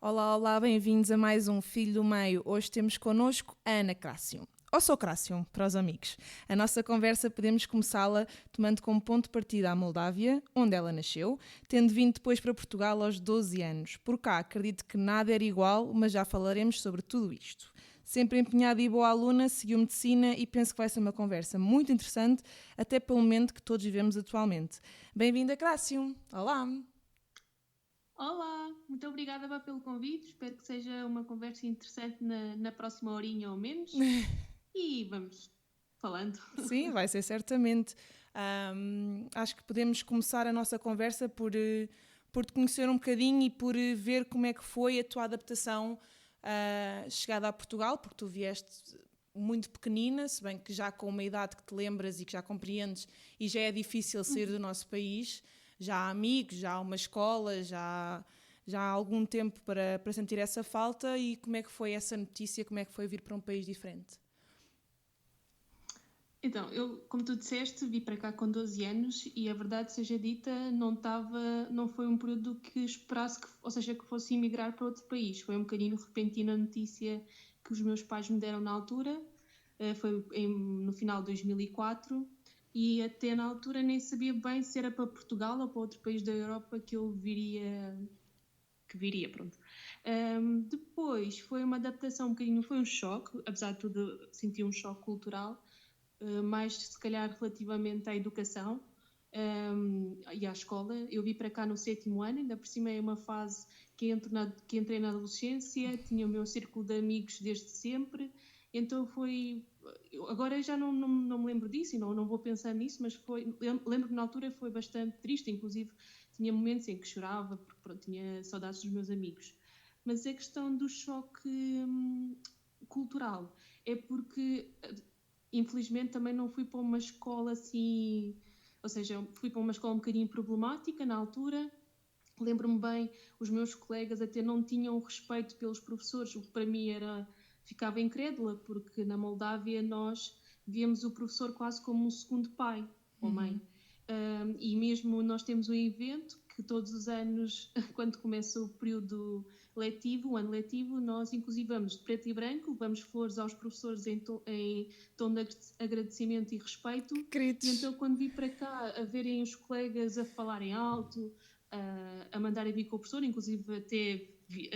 Olá, olá, bem-vindos a mais um Filho do Meio. Hoje temos connosco a Ana Crácio. Ou só Crácio, para os amigos. A nossa conversa podemos começá-la tomando como ponto de partida a Moldávia, onde ela nasceu, tendo vindo depois para Portugal aos 12 anos. Por cá, acredito que nada era igual, mas já falaremos sobre tudo isto. Sempre empenhada e boa aluna, seguiu medicina e penso que vai ser uma conversa muito interessante, até pelo momento que todos vivemos atualmente. Bem-vinda, Crácio! Olá! Olá, muito obrigada pelo convite. Espero que seja uma conversa interessante na próxima horinha ou menos. E vamos falando. Sim, vai ser certamente. Acho que podemos começar a nossa conversa por te conhecer um bocadinho e por ver como é que foi a tua adaptação chegada a Portugal, porque tu vieste muito pequenina, se bem que já com uma idade que te lembras e que já compreendes e já é difícil sair do nosso país, já há amigos, já há uma escola, já há algum tempo para sentir essa falta. E como é que foi essa notícia, como é que foi vir para um país diferente? Então, eu, como tu disseste, vim para cá com 12 anos e a verdade seja dita, não foi um período que esperasse, ou seja, que fosse emigrar para outro país. Foi um bocadinho repentina a notícia que os meus pais me deram na altura. Foi no final de 2004 e até na altura nem sabia bem se era para Portugal ou para outro país da Europa que viria, pronto. Depois foi uma adaptação um bocadinho, foi um choque, apesar de tudo senti um choque cultural, mais se calhar relativamente à educação e à escola. Eu vim para cá no 7º ano, ainda por cima é uma fase que entrei na adolescência, tinha o meu círculo de amigos desde sempre, então foi... Agora já não me lembro disso e não vou pensar nisso, mas lembro que na altura foi bastante triste, inclusive tinha momentos em que chorava, porque pronto, tinha saudades dos meus amigos. Mas a questão do choque cultural é porque infelizmente também não fui para uma escola assim, ou seja, fui para uma escola um bocadinho problemática na altura. Lembro-me bem, os meus colegas até não tinham respeito pelos professores, o que para mim ficava incrédula, porque na Moldávia nós víamos o professor quase como um segundo pai ou mãe. E mesmo nós temos um evento que todos os anos, quando começa o período letivo, o ano letivo, nós inclusive vamos de preto e branco, levamos flores aos professores em tom de agradecimento e respeito. Que E queridos! então quando vi para cá a verem os colegas a falarem alto, a mandarem vir com o professor, inclusive até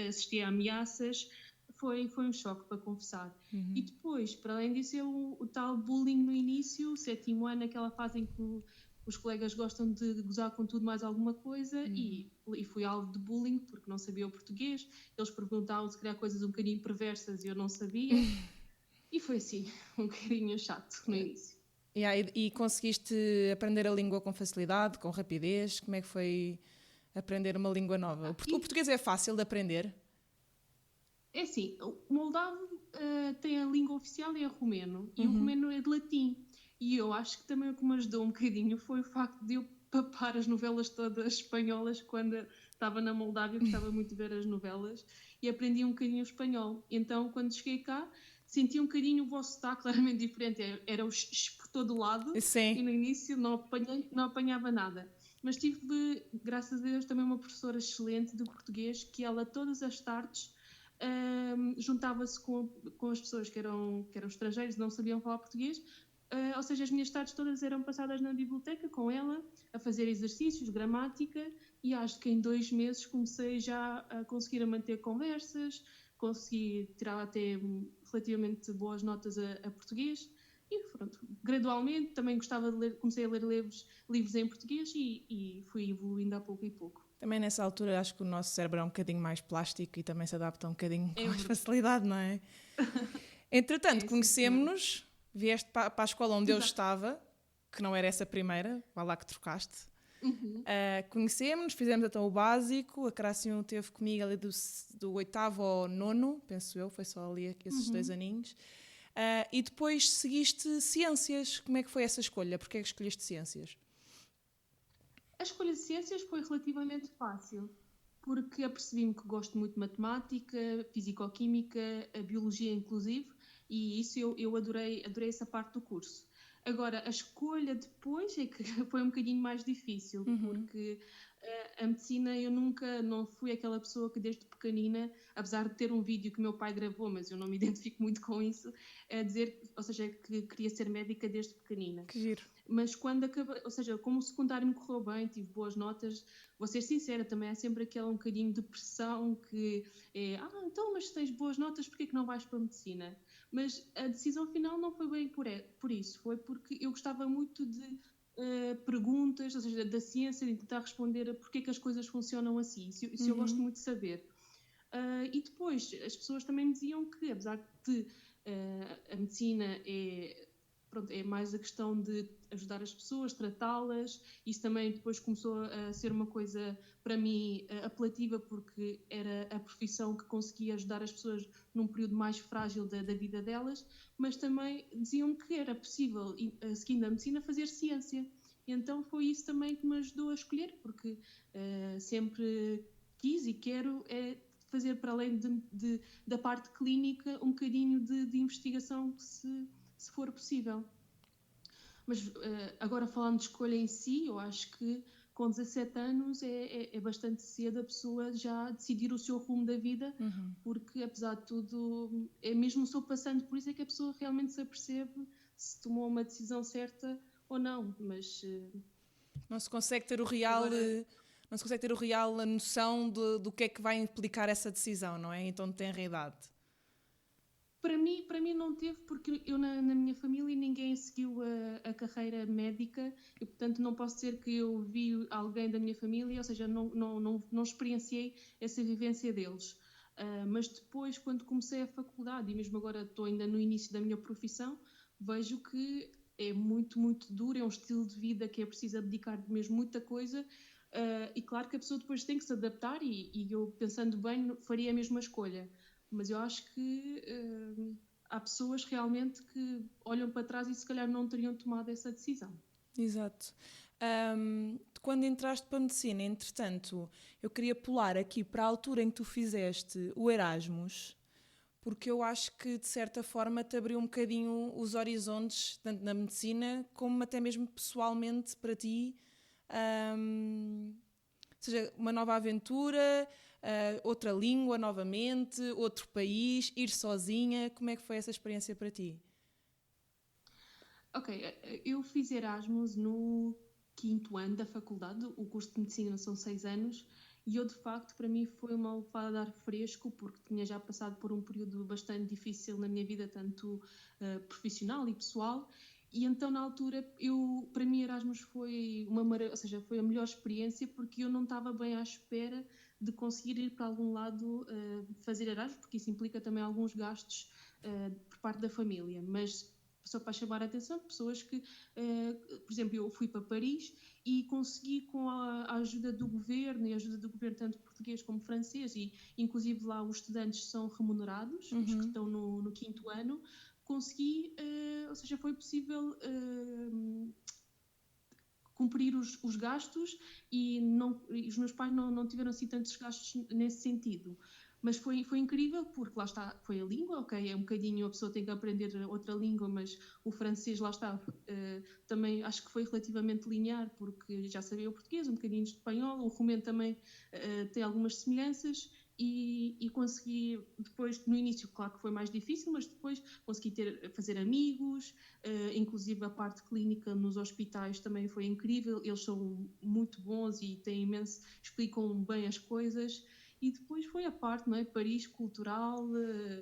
assisti a ameaças, foi um choque, para confessar. E depois, para além disso, o tal bullying no início, o 7º ano, aquela fase em que os colegas gostam de gozar com tudo mais alguma coisa, e fui alvo de bullying porque não sabia o português. Eles perguntavam se queria coisas um bocadinho perversas e eu não sabia. E foi assim, um bocadinho chato no início. E conseguiste aprender a língua com facilidade, com rapidez? Como é que foi aprender uma língua nova? O E português é fácil de aprender? é assim, o moldavo tem a língua oficial e é romeno, e o romeno é de latim. E eu acho que também o que me ajudou um bocadinho foi o facto de eu papar as novelas todas espanholas quando estava na Moldávia, gostava muito de ver as novelas, e aprendi um bocadinho o espanhol. Então, quando cheguei cá, senti um bocadinho o vosso sotaque claramente diferente. Era o por todo lado, Sim. e no início não apanhava nada. Mas tive, graças a Deus, também uma professora excelente de português, que ela todas as tardes juntava-se com as pessoas que eram estrangeiros e não sabiam falar português, ou seja, as minhas tardes todas eram passadas na biblioteca com ela, a fazer exercícios, gramática, e acho que em 2 meses comecei já a conseguir manter conversas, consegui tirar até relativamente boas notas a português, e pronto, gradualmente também gostava de ler, comecei a ler livros em português e fui evoluindo a pouco e pouco. Também nessa altura acho que o nosso cérebro é um bocadinho mais plástico e também se adapta um bocadinho com É mais verdade. facilidade, não é? Entretanto, É, sim, senhora. conhecemos-nos, vieste para a escola onde eu Exato. estava, que não era essa primeira, vá lá que trocaste. Uhum. Conhecemos-nos, fizemos então o básico, a Crácio teve comigo ali do 8º ao 9º, penso eu, foi só ali esses 2 Uhum. aninhos. E depois seguiste ciências. Como é que foi essa escolha? Porquê é que escolheste ciências? A escolha de ciências foi relativamente fácil, porque apercebi-me que gosto muito de matemática, fisicoquímica, a biologia inclusive, e isso eu adorei essa parte do curso. Agora, a escolha depois é que foi um bocadinho mais difícil, porque a medicina, eu nunca, não fui aquela pessoa que desde pequenina, apesar de ter um vídeo que o meu pai gravou, mas eu não me identifico muito com isso, a dizer, ou seja, que queria ser médica desde pequenina. Que giro. Mas quando acabei, ou seja, como o secundário me correu bem, tive boas notas, vou ser sincera, também há sempre aquele um bocadinho de pressão que é, então, mas se tens boas notas, porquê que não vais para a medicina? Mas a decisão final não foi bem por isso, foi porque eu gostava muito de perguntas, ou seja, da ciência, de tentar responder a porque é que as coisas funcionam assim, isso eu gosto muito de saber. E depois, as pessoas também me diziam que, apesar de a medicina é mais a questão de ajudar as pessoas, tratá-las, isso também depois começou a ser uma coisa, para mim, apelativa, porque era a profissão que conseguia ajudar as pessoas num período mais frágil da vida delas, mas também diziam-me que era possível, seguindo a medicina, fazer ciência. Então foi isso também que me ajudou a escolher, porque sempre quis e quero fazer, para além da parte clínica, um bocadinho de investigação, se for possível. Mas agora falando de escolha em si, eu acho que com 17 anos é bastante cedo a pessoa já decidir o seu rumo da vida, porque apesar de tudo, mesmo só passando por isso é que a pessoa realmente se apercebe se tomou uma decisão certa ou não, mas não se consegue ter o real... agora, não se consegue ter o real a noção do que é que vai implicar essa decisão, não é? Então tem a idade. para mim não teve, porque eu na minha família ninguém seguiu a carreira médica e, portanto, não posso dizer que eu vi alguém da minha família, ou seja, não experienciei essa vivência deles. Mas depois, quando comecei a faculdade, e mesmo agora estou ainda no início da minha profissão, vejo que é muito, muito duro, é um estilo de vida que é preciso abdicar mesmo muita coisa. E claro que a pessoa depois tem que se adaptar e eu, pensando bem, faria a mesma escolha. Mas eu acho que há pessoas realmente que olham para trás e se calhar não teriam tomado essa decisão. Exato. Quando entraste para a medicina, entretanto, eu queria pular aqui para a altura em que tu fizeste o Erasmus, porque eu acho que, de certa forma, te abriu um bocadinho os horizontes, tanto na medicina como até mesmo pessoalmente para ti. Ou seja, uma nova aventura, outra língua novamente, outro país, ir sozinha. Como é que foi essa experiência para ti? Ok, eu fiz Erasmus no 5º ano da faculdade, o curso de medicina são 6 anos, e eu de facto, para mim, foi uma lufada de ar fresco, porque tinha já passado por um período bastante difícil na minha vida, tanto profissional e pessoal, e então na altura, para mim Erasmus foi ou seja, foi a melhor experiência, porque eu não estava bem à espera de conseguir ir para algum lado fazer Erasmus, porque isso implica também alguns gastos por parte da família, mas só para chamar a atenção de pessoas que, por exemplo, eu fui para Paris e consegui, com a ajuda do governo, e a ajuda do governo tanto português como francês, e inclusive lá os estudantes são remunerados, os que estão no 5º ano, consegui, ou seja, foi possível cumprir os gastos e os meus pais não tiveram assim tantos gastos nesse sentido. Mas foi incrível, porque lá está, foi a língua, ok, é um bocadinho, a pessoa tem que aprender outra língua, mas o francês, lá está, também acho que foi relativamente linear, porque já sabia o português, um bocadinho de espanhol, o romeno também tem algumas semelhanças, e consegui depois, no início, claro que foi mais difícil, mas depois consegui fazer amigos, inclusive a parte clínica nos hospitais também foi incrível, eles são muito bons e têm imenso, explicam bem as coisas. E depois foi a parte, não é? Paris, cultural,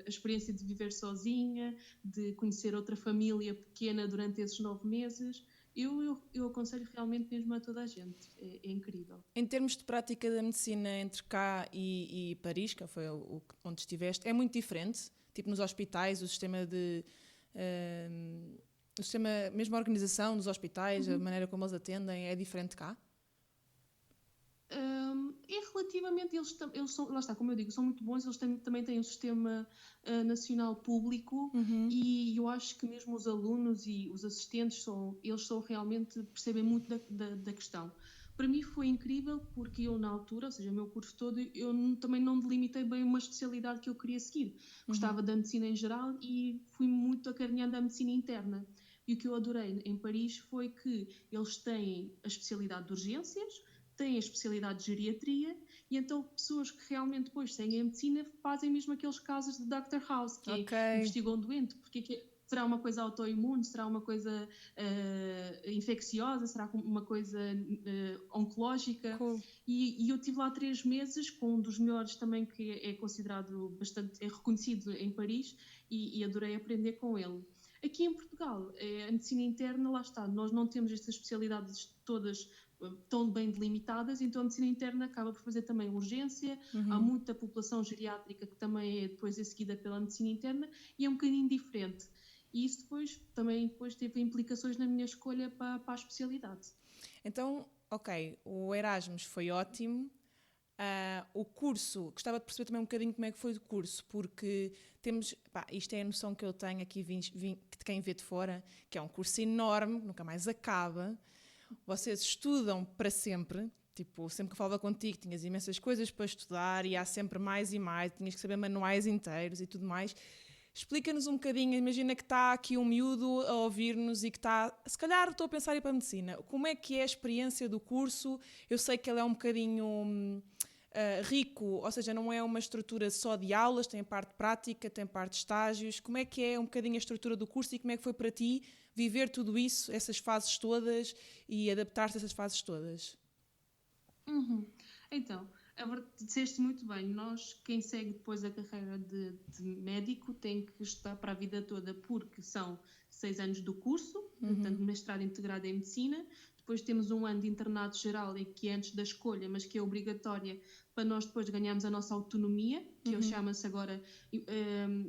a experiência de viver sozinha, de conhecer outra família pequena durante esses 9 meses. Eu aconselho realmente mesmo a toda a gente, é incrível. Em termos de prática da medicina entre cá e Paris, que foi onde estiveste, é muito diferente? Tipo nos hospitais, o sistema de... o sistema, mesmo a organização dos hospitais, a maneira como eles atendem, é diferente cá? Relativamente, eles são, lá está, como eu digo, são muito bons, eles também têm um sistema nacional público, e eu acho que mesmo os alunos e os assistentes, eles realmente percebem muito da questão. Para mim foi incrível, porque eu na altura, ou seja, o meu curso todo, eu também não delimitei bem uma especialidade que eu queria seguir. Gostava da medicina em geral e fui muito acarinhando a medicina interna. E o que eu adorei em Paris foi que eles têm a especialidade de urgências, têm a especialidade de geriatria, e então pessoas que realmente depois seguem a medicina fazem mesmo aqueles casos de Dr. House, que investigam o doente, porque será uma coisa autoimune, será uma coisa infecciosa, será uma coisa oncológica. Cool. E eu estive lá 3 meses com um dos melhores também, que é considerado bastante, é reconhecido em Paris, e adorei aprender com ele. Aqui em Portugal, a medicina interna, lá está, nós não temos estas especialidades todas tão bem delimitadas, então a medicina interna acaba por fazer também urgência, há muita população geriátrica que também é depois seguida pela medicina interna, e é um bocadinho diferente. E isso depois teve implicações na minha escolha para a especialidade. Então, ok, o Erasmus foi ótimo. O curso, gostava de perceber também um bocadinho como é que foi o curso, porque temos, isto é a noção que eu tenho aqui de quem vê de fora, que é um curso enorme, nunca mais acaba. Vocês estudam para sempre, tipo, sempre que eu falava contigo tinhas imensas coisas para estudar e há sempre mais e mais, tinhas que saber manuais inteiros e tudo mais. Explica-nos um bocadinho, imagina que está aqui um miúdo a ouvir-nos e que está, se calhar estou a pensar em ir para a medicina, como é que é a experiência do curso? Eu sei que ele é um bocadinho rico, ou seja, não é uma estrutura só de aulas, tem a parte prática, tem a parte de estágios. Como é que é um bocadinho a estrutura do curso e como é que foi para ti viver tudo isso, essas fases todas e adaptar-te a essas fases todas? Então, disseste muito bem, quem segue depois a carreira de médico tem que estudar para a vida toda, porque são 6 anos do curso, portanto, mestrado integrado em medicina. Depois temos um ano de internato geral, que é antes da escolha, mas que é obrigatória para nós depois ganharmos a nossa autonomia, que chama-se agora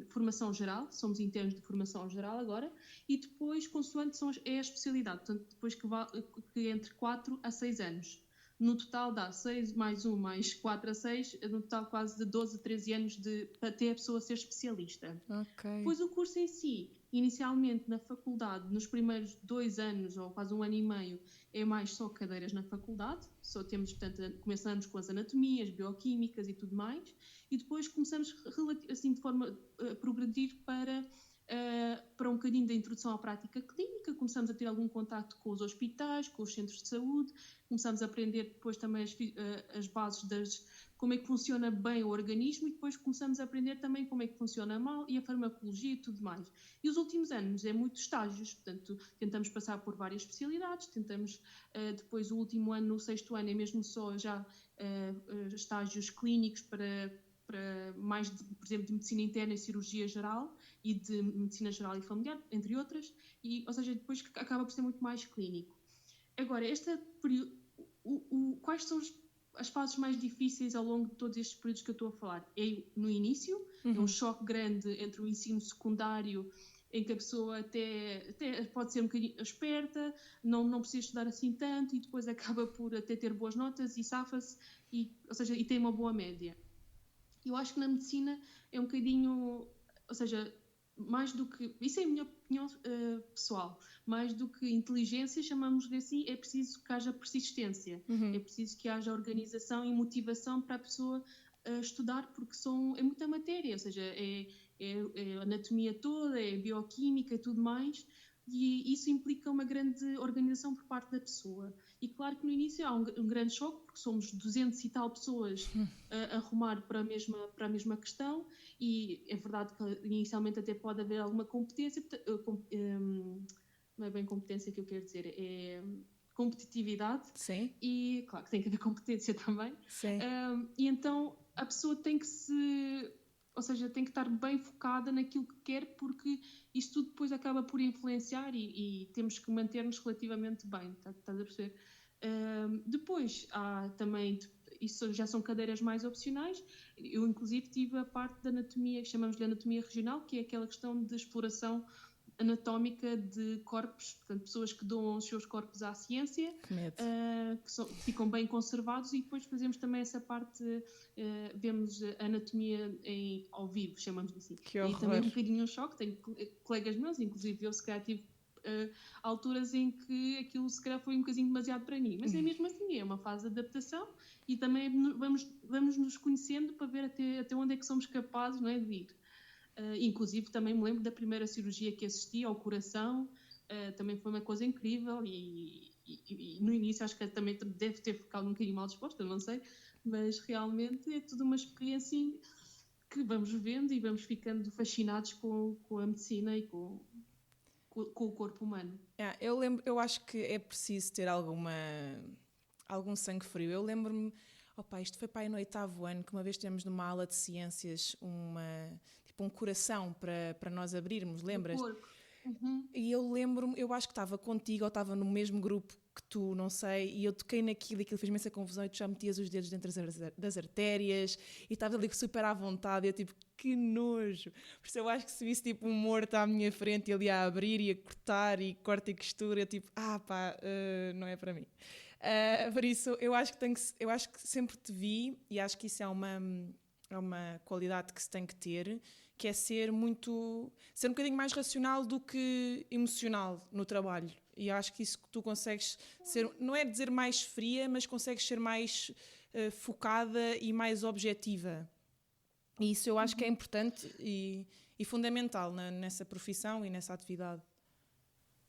formação geral, somos internos de formação geral agora, e depois, consoante é a especialidade, portanto, depois que entre 4 a 6 anos. No total dá 6 mais 1 mais 4 a 6, no total quase de 12 a 13 anos para ter a pessoa ser especialista. Okay. Pois o curso em si, inicialmente na faculdade, nos primeiros 2 anos ou quase 1 ano e meio, é mais só cadeiras na faculdade, começamos com as anatomias, bioquímicas e tudo mais, e depois começamos assim de forma a progredir para um bocadinho da introdução à prática clínica, começamos a ter algum contacto com os hospitais, com os centros de saúde, começamos a aprender depois também as bases como é que funciona bem o organismo, e depois começamos a aprender também como é que funciona mal e a farmacologia e tudo mais. E os últimos anos é muito estágios, portanto tentamos passar por várias especialidades, tentamos depois o último ano, no 6º ano, é mesmo só já estágios clínicos para mais, por exemplo, de medicina interna e cirurgia geral e de medicina geral e familiar, entre outras, ou seja, depois acaba por ser muito mais clínico. Agora, quais são as fases mais difíceis ao longo de todos estes períodos que eu estou a falar? É no início, é um choque grande entre o ensino secundário, em que a pessoa até pode ser um bocadinho esperta, não precisa estudar assim tanto, e depois acaba por até ter boas notas e safa-se, ou seja, e tem uma boa média. Eu acho que na medicina é um bocadinho, ou seja, mais do que, isso é a minha opinião pessoal, mais do que inteligência, chamamos-lhe assim, é preciso que haja persistência, é preciso que haja organização e motivação para a pessoa estudar, porque é muita matéria, ou seja, é a anatomia toda, é bioquímica e tudo mais, e isso implica uma grande organização por parte da pessoa. E claro que no início há um grande choque, porque somos 200 e tal pessoas a rumar para a mesma questão, e é verdade que inicialmente até pode haver alguma competência, não é bem competência que eu quero dizer, é competitividade. Sim. E claro que tem que haver competência também. Sim. E então a pessoa tem que tem que estar bem focada naquilo que quer, porque isto tudo depois acaba por influenciar, e temos que manter-nos relativamente bem, estás a perceber? Depois há também, isso já são cadeiras mais opcionais. Eu inclusive tive a parte da anatomia, que chamamos de anatomia regional, que é aquela questão de exploração anatómica de corpos, portanto pessoas que doam os seus corpos à ciência, que ficam bem conservados, e depois fazemos também essa parte, vemos a anatomia ao vivo, chamamos assim. Que horror. E também um bocadinho um choque, tenho colegas meus, inclusive eu se calhar tive alturas em que aquilo se calhar foi um bocadinho demasiado para mim, mas é mesmo assim, é uma fase de adaptação, e também vamos nos conhecendo para ver até onde é que somos capazes, não é, de ir. Inclusive também me lembro da primeira cirurgia que assisti ao coração, também foi uma coisa incrível, e e no início acho que também deve ter ficado um bocadinho mal disposta, não sei, mas realmente é tudo uma experiência que vamos vendo e vamos ficando fascinados com a medicina e com o corpo humano. Eu acho que é preciso ter algum sangue frio. Eu lembro-me, isto foi para aí no 8º ano, que uma vez tivemos numa aula de ciências tipo um coração para nós abrirmos, lembras? O corpo. Uhum. E eu lembro-me, eu acho que estava contigo ou estava no mesmo grupo que tu, não sei, e eu toquei naquilo e aquilo fez-me essa confusão e tu já metias os dedos dentro das artérias e estava ali super à vontade e eu tipo, que nojo. Por isso eu acho que se visse tipo um morto à minha frente e ali a abrir e a cortar e corta e costura, eu tipo, não é para mim. Por isso eu acho que sempre te vi e acho que isso é uma qualidade que se tem que ter, que é ser um bocadinho mais racional do que emocional no trabalho. E acho que isso que tu consegues ser, não é dizer mais fria, mas consegues ser mais focada e mais objetiva. E isso eu acho que é importante e fundamental nessa profissão e nessa atividade.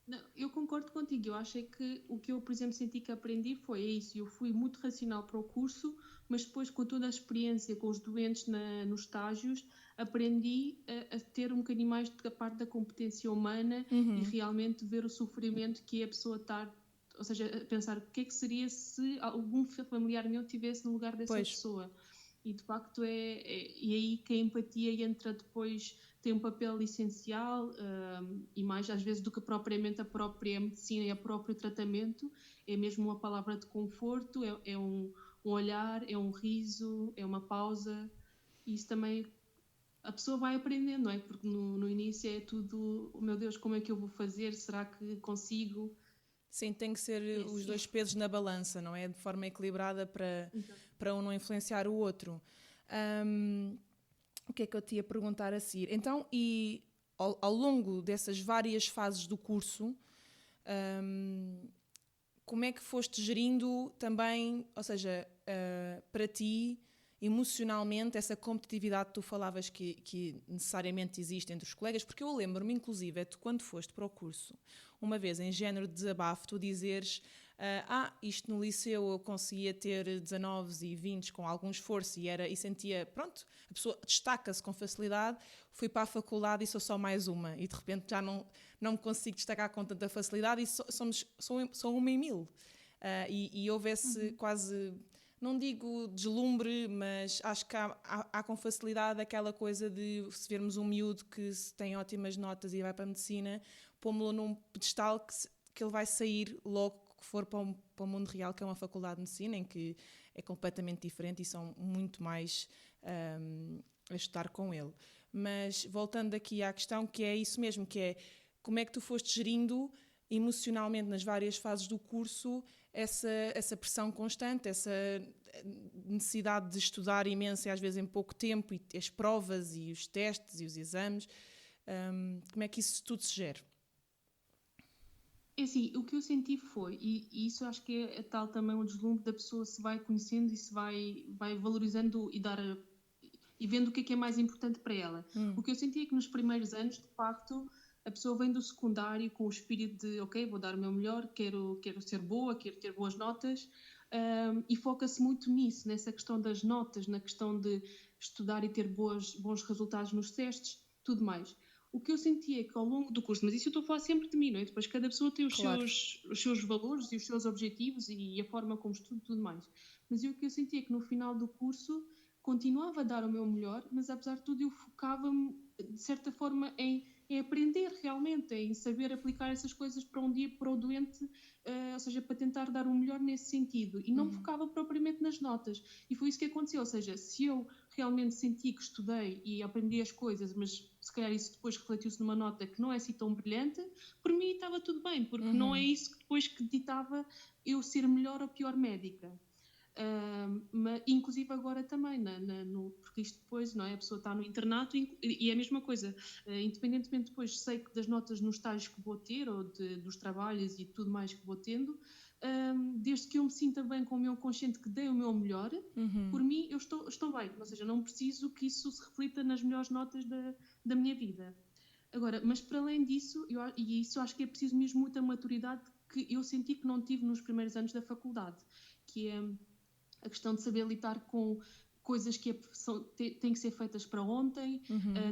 Não, eu concordo contigo. Eu acho que o que eu, por exemplo, senti que aprendi foi isso. Eu fui muito racional para o curso, mas depois, com toda a experiência com os doentes nos estágios, aprendi a ter um bocadinho mais da parte da competência humana e realmente ver o sofrimento que a pessoa está. Ou seja, a pensar o que é que seria se algum familiar meu estivesse no lugar dessa pessoa. E de facto e aí que a empatia entra depois, tem um papel essencial e mais às vezes do que propriamente a própria medicina e o próprio tratamento, é mesmo uma palavra de conforto, é um olhar, é um riso, é uma pausa, e isso também a pessoa vai aprendendo, não é? Porque no início é tudo, oh, meu Deus, como é que eu vou fazer? Será que consigo? Sim, tem que ser os dois pesos na balança, não é? De forma equilibrada para um não influenciar o outro. O que é que eu te ia perguntar a seguir? Então, e ao longo dessas várias fases do curso, como é que foste gerindo também, ou seja, para ti, emocionalmente, essa competitividade que tu falavas que necessariamente existe entre os colegas? Porque eu lembro-me, inclusive, tu quando foste para o curso, uma vez em género de desabafo, tu dizeres isto no liceu eu conseguia ter 19 e 20 com algum esforço e sentia, pronto, a pessoa destaca-se com facilidade, fui para a faculdade e sou só mais uma e de repente já não me consigo destacar com tanta facilidade e sou uma em mil. E houve esse quase, não digo deslumbre, mas acho que há com facilidade aquela coisa de se vermos um miúdo que tem ótimas notas e vai para a medicina, pô-lo num pedestal que ele vai sair logo que for para o mundo real, que é uma faculdade de medicina, em que é completamente diferente e são muito mais a estudar com ele. Mas voltando aqui à questão, que é isso mesmo, que é como é que tu foste gerindo emocionalmente nas várias fases do curso essa pressão constante, essa necessidade de estudar imenso e às vezes em pouco tempo, e as provas e os testes e os exames, como é que isso tudo se gera? É assim, o que eu senti foi, e isso acho que é tal também o deslumbre da pessoa se vai conhecendo e se vai valorizando e vendo o que é mais importante para ela. O que eu senti é que nos primeiros anos, de facto, a pessoa vem do secundário com o espírito de, ok, vou dar o meu melhor, quero ser boa, quero ter boas notas, e foca-se muito nisso, nessa questão das notas, na questão de estudar e ter bons resultados nos testes, tudo mais. O que eu senti é que ao longo do curso, mas isso eu estou a falar sempre de mim, não é? Depois cada pessoa tem os seus valores e os seus objetivos e a forma como estuda e tudo mais. Mas o que eu senti é que no final do curso continuava a dar o meu melhor, mas apesar de tudo eu focava-me de certa forma em aprender realmente, em saber aplicar essas coisas para um dia para o doente, ou seja, para tentar dar o melhor nesse sentido. E não me focava propriamente nas notas. E foi isso que aconteceu, ou seja, se eu realmente senti que estudei e aprendi as coisas, mas se calhar isso depois refletiu-se numa nota que não é assim tão brilhante, por mim estava tudo bem, porque não é isso que depois que ditava eu ser melhor ou pior médica. Mas, inclusive agora também, porque isto depois, não é? A pessoa está no internato e é a mesma coisa, independentemente depois sei que das notas nos estágios que vou ter ou dos trabalhos e tudo mais que vou tendo, desde que eu me sinta bem com o meu consciente que dei o meu melhor, por mim eu estou bem, ou seja, não preciso que isso se reflita nas melhores notas da minha vida. Agora, mas para além disso, e isso acho que é preciso mesmo muita maturidade que eu senti que não tive nos primeiros anos da faculdade, que é a questão de saber lidar com coisas que têm que ser feitas para ontem.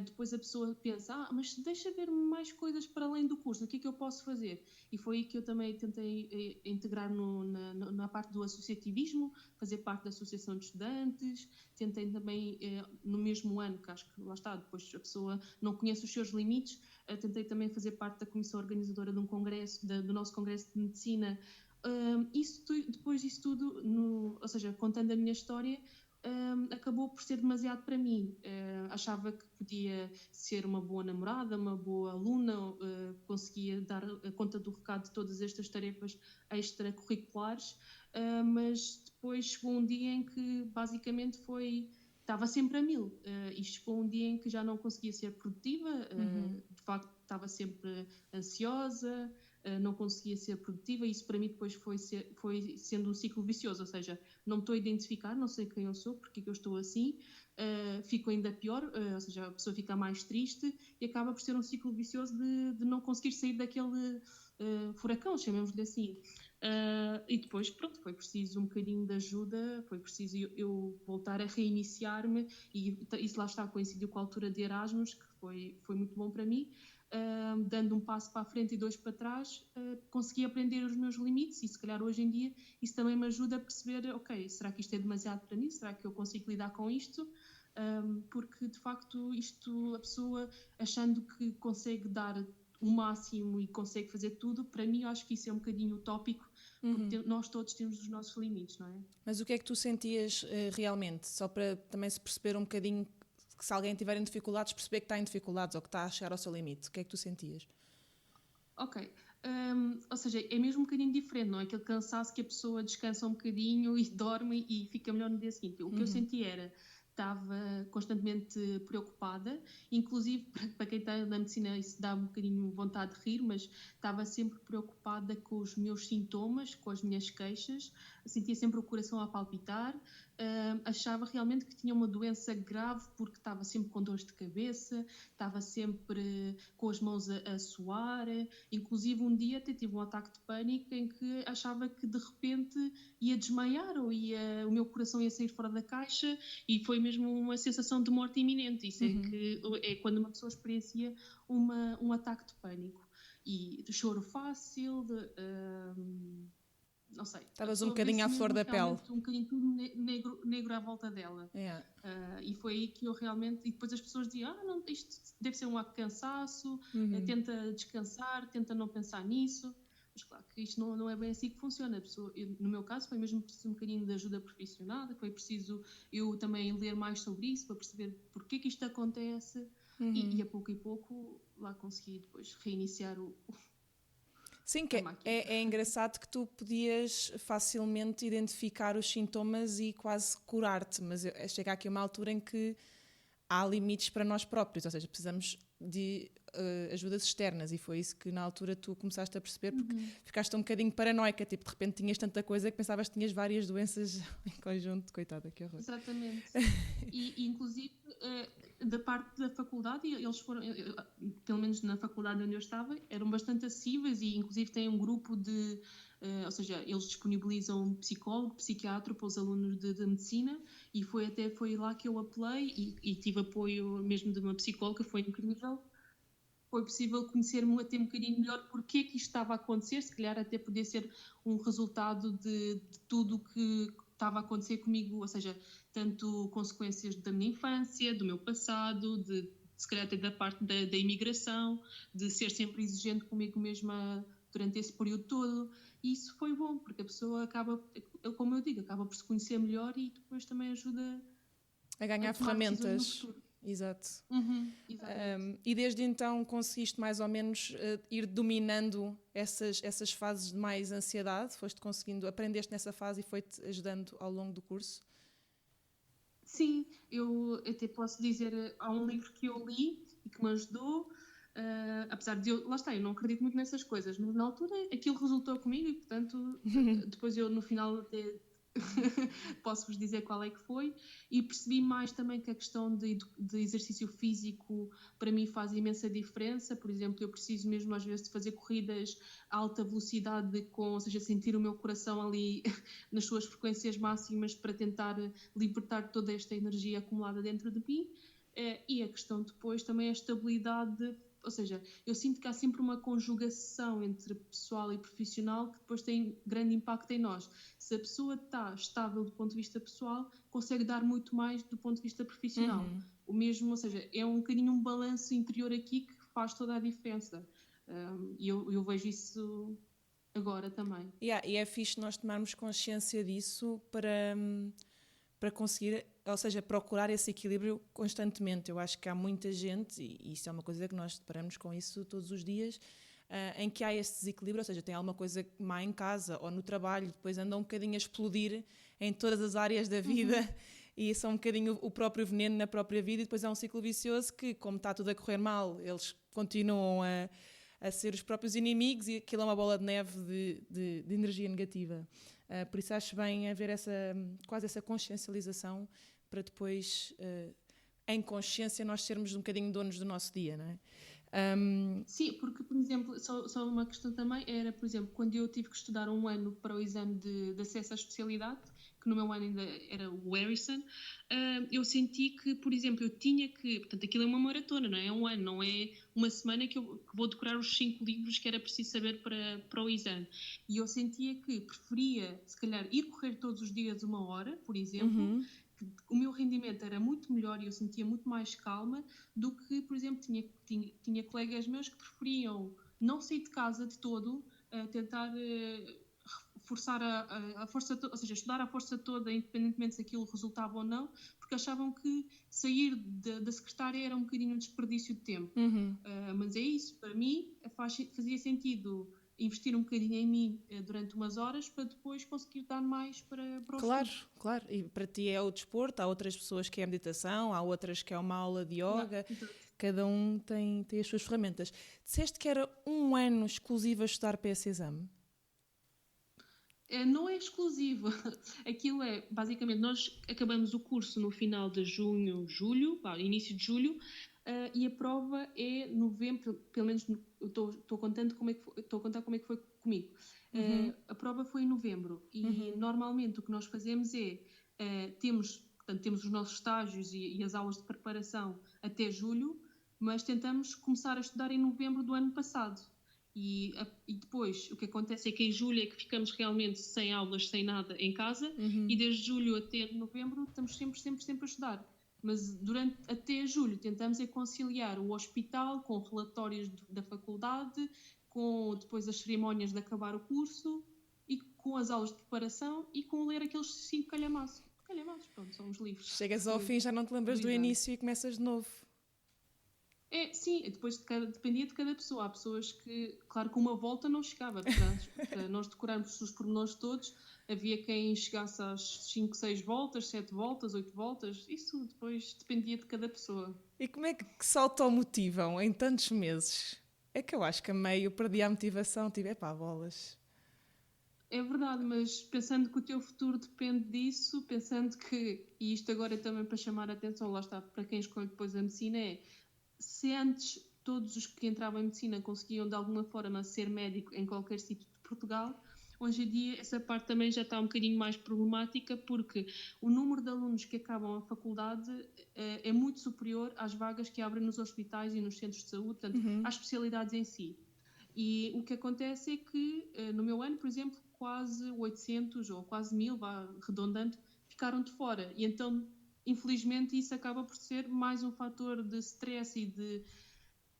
Depois a pessoa pensa, mas deixa ver mais coisas para além do curso, o que é que eu posso fazer? E foi aí que eu também tentei integrar na parte do associativismo, fazer parte da associação de estudantes, tentei também, no mesmo ano, que acho que lá está, depois a pessoa não conhece os seus limites, tentei também fazer parte da comissão organizadora de um congresso, do nosso congresso de medicina. Depois disso tudo, ou seja, contando a minha história, acabou por ser demasiado para mim. Achava que podia ser uma boa namorada, uma boa aluna, conseguia dar conta do recado de todas estas tarefas extracurriculares, mas depois chegou um dia em que basicamente estava sempre a mil, e chegou um dia em que já não conseguia ser produtiva, de facto estava sempre ansiosa, não conseguia ser produtiva, e isso para mim depois foi sendo um ciclo vicioso, ou seja, não me estou a identificar, não sei quem eu sou, porque é que eu estou assim, fico ainda pior, ou seja, a pessoa fica mais triste e acaba por ser um ciclo vicioso de não conseguir sair daquele furacão, chamemos-lhe assim. E depois, pronto, foi preciso um bocadinho de ajuda, foi preciso eu voltar a reiniciar-me, e isso lá está, coincidiu com a altura de Erasmus, que foi muito bom para mim. Dando um passo para a frente e 2 para trás, consegui aprender os meus limites, e se calhar hoje em dia isso também me ajuda a perceber, ok, será que isto é demasiado para mim? Será que eu consigo lidar com isto? Porque de facto a pessoa achando que consegue dar o máximo e consegue fazer tudo, para mim eu acho que isso é um bocadinho utópico, porque nós todos temos os nossos limites, não é? Mas o que é que tu sentias realmente? Só para também se perceber um bocadinho, que se alguém tiver em dificuldades, perceber que está em dificuldades ou que está a chegar ao seu limite. O que é que tu sentias? Ok. Ou seja, é mesmo um bocadinho diferente, não é? Aquele cansaço que a pessoa descansa um bocadinho e dorme e fica melhor no dia seguinte. O que eu senti estava constantemente preocupada, inclusive para quem está na medicina isso dá um bocadinho vontade de rir, mas estava sempre preocupada com os meus sintomas, com as minhas queixas, sentia sempre o coração a palpitar, achava realmente que tinha uma doença grave porque estava sempre com dores de cabeça, estava sempre com as mãos a suar, inclusive um dia até tive um ataque de pânico em que achava que de repente ia desmaiar ou o meu coração ia sair fora da caixa, e foi mesmo uma sensação de morte iminente. Isso é quando uma pessoa experiencia um ataque de pânico. E de choro fácil, não sei. Estavas um bocadinho à flor da pele. Um bocadinho tudo negro à volta dela. Yeah. E foi aí que eu realmente... E depois as pessoas diziam, não, isto deve ser um cansaço, tenta descansar, tenta não pensar nisso. Mas claro que isto não é bem assim que funciona. No meu caso foi mesmo preciso um bocadinho de ajuda profissional, foi preciso eu também ler mais sobre isso para perceber porque que isto acontece, e a pouco e pouco lá consegui depois reiniciar Sim, que é engraçado que tu podias facilmente identificar os sintomas e quase curar-te, mas chega aqui uma altura em que há limites para nós próprios, ou seja, precisamos de ajudas externas, e foi isso que na altura tu começaste a perceber, porque ficaste um bocadinho paranoica, tipo, de repente tinhas tanta coisa que pensavas que tinhas várias doenças em conjunto. Coitada, que horror. Exatamente. E inclusive da parte da faculdade, eles foram, pelo menos na faculdade onde eu estava, eram bastante acessíveis, e inclusive têm um grupo de, ou seja, eles disponibilizam um psicólogo, psiquiatra para os alunos de medicina, e foi lá que eu apelei e tive apoio mesmo de uma psicóloga, foi incrível. Foi possível conhecer-me até um bocadinho melhor porque é que isto estava a acontecer, se calhar até poder ser um resultado de tudo o que estava a acontecer comigo, ou seja, tanto consequências da minha infância, do meu passado, se calhar até da parte da imigração, de ser sempre exigente comigo mesma durante esse período todo. E isso foi bom, porque a pessoa acaba, como eu digo, acaba por se conhecer melhor e depois também ajuda a ganhar ferramentas. Exato. E desde então conseguiste mais ou menos ir dominando essas fases de mais ansiedade? Foste conseguindo, aprendeste nessa fase e foi-te ajudando ao longo do curso? Sim, eu até posso dizer, há um livro que eu li e que me ajudou, apesar de lá está, eu não acredito muito nessas coisas, mas na altura aquilo resultou comigo e portanto depois eu no final até posso-vos dizer qual é que foi, e percebi mais também que a questão de exercício físico para mim faz imensa diferença. Por exemplo, eu preciso mesmo às vezes de fazer corridas a alta velocidade, ou seja, sentir o meu coração ali nas suas frequências máximas para tentar libertar toda esta energia acumulada dentro de mim. E a questão depois também é a estabilidade. Ou seja, eu sinto que há sempre uma conjugação entre pessoal e profissional que depois tem grande impacto em nós. Se a pessoa está estável do ponto de vista pessoal, consegue dar muito mais do ponto de vista profissional. O mesmo, ou seja, é um bocadinho um balanço interior aqui que faz toda a diferença. E eu vejo isso agora também. E é fixe nós tomarmos consciência disso para conseguir, ou seja, procurar esse equilíbrio constantemente. Eu acho que há muita gente, e isso é uma coisa que nós deparamos com isso todos os dias, em que há esse desequilíbrio, ou seja, tem alguma coisa má em casa ou no trabalho, depois andam um bocadinho a explodir em todas as áreas da vida e são um bocadinho o próprio veneno na própria vida, e depois há um ciclo vicioso que, como está tudo a correr mal, eles continuam a ser os próprios inimigos, e aquilo é uma bola de neve de energia negativa. Por isso acho bem haver quase essa consciencialização para depois, em consciência, nós sermos um bocadinho donos do nosso dia, não é? Sim, porque, por exemplo, só uma questão também era, por exemplo, quando eu tive que estudar um ano para o exame de acesso à especialidade, que no meu ano ainda era o Harrison, eu senti que, por exemplo, eu tinha que... Portanto, aquilo é uma maratona, não é? É um ano, não é uma semana que eu vou decorar os 5 livros que era preciso saber para o exame. E eu sentia que preferia, se calhar, ir correr todos os dias 1 hora, por exemplo, o meu rendimento era muito melhor e eu sentia muito mais calma do que, por exemplo, tinha colegas meus que preferiam não sair de casa de todo, tentar forçar a força, ou seja, estudar a força toda, independentemente se aquilo resultava ou não, porque achavam que sair da secretária era um bocadinho um desperdício de tempo. Mas é isso, para mim fazia sentido investir um bocadinho em mim durante umas horas para depois conseguir dar mais para o estudo. Claro. E para ti é o desporto, há outras pessoas que é a meditação, há outras que é uma aula de yoga, cada um tem as suas ferramentas. Disseste que era 1 ano exclusivo a estudar para esse exame? Não é exclusivo. Aquilo é, basicamente, nós acabamos o curso no final de junho, julho, início de julho, e a prova é novembro, pelo menos estou a contar como é que foi comigo. A prova foi em novembro e normalmente o que nós fazemos é, temos os nossos estágios e as aulas de preparação até julho, mas tentamos começar a estudar em novembro do ano passado. E depois o que acontece é que em julho é que ficamos realmente sem aulas, sem nada em casa, e desde julho até novembro estamos sempre a estudar. Mas até julho tentamos conciliar o hospital com relatórios da faculdade, com depois as cerimónias de acabar o curso, e com as aulas de preparação, e com ler aqueles 5 calhamaços. Calhamaços, pronto, são os livros. Chegas ao fim, já não te lembras do início e começas de novo. Sim, depois dependia de cada pessoa. Há pessoas que, claro, com uma volta não chegava. Para nós decorarmos os pormenores todos, havia quem chegasse às 5, 6 voltas, 7 voltas, 8 voltas. Isso depois dependia de cada pessoa. E como é que se automotivam em tantos meses? É que eu acho que a meio perdi a motivação, bolas. É verdade, mas pensando que o teu futuro depende disso, pensando que, e isto agora é também para chamar a atenção, lá está, para quem escolhe depois a medicina, se antes todos os que entravam em medicina conseguiam de alguma forma ser médico em qualquer sítio de Portugal, hoje em dia essa parte também já está um bocadinho mais problemática, porque o número de alunos que acabam a faculdade é muito superior às vagas que abrem nos hospitais e nos centros de saúde, portanto, às especialidades em si. E o que acontece é que, no meu ano, por exemplo, quase 800 ou quase 1000, arredondando, ficaram de fora. E então, infelizmente, isso acaba por ser mais um fator de stress e de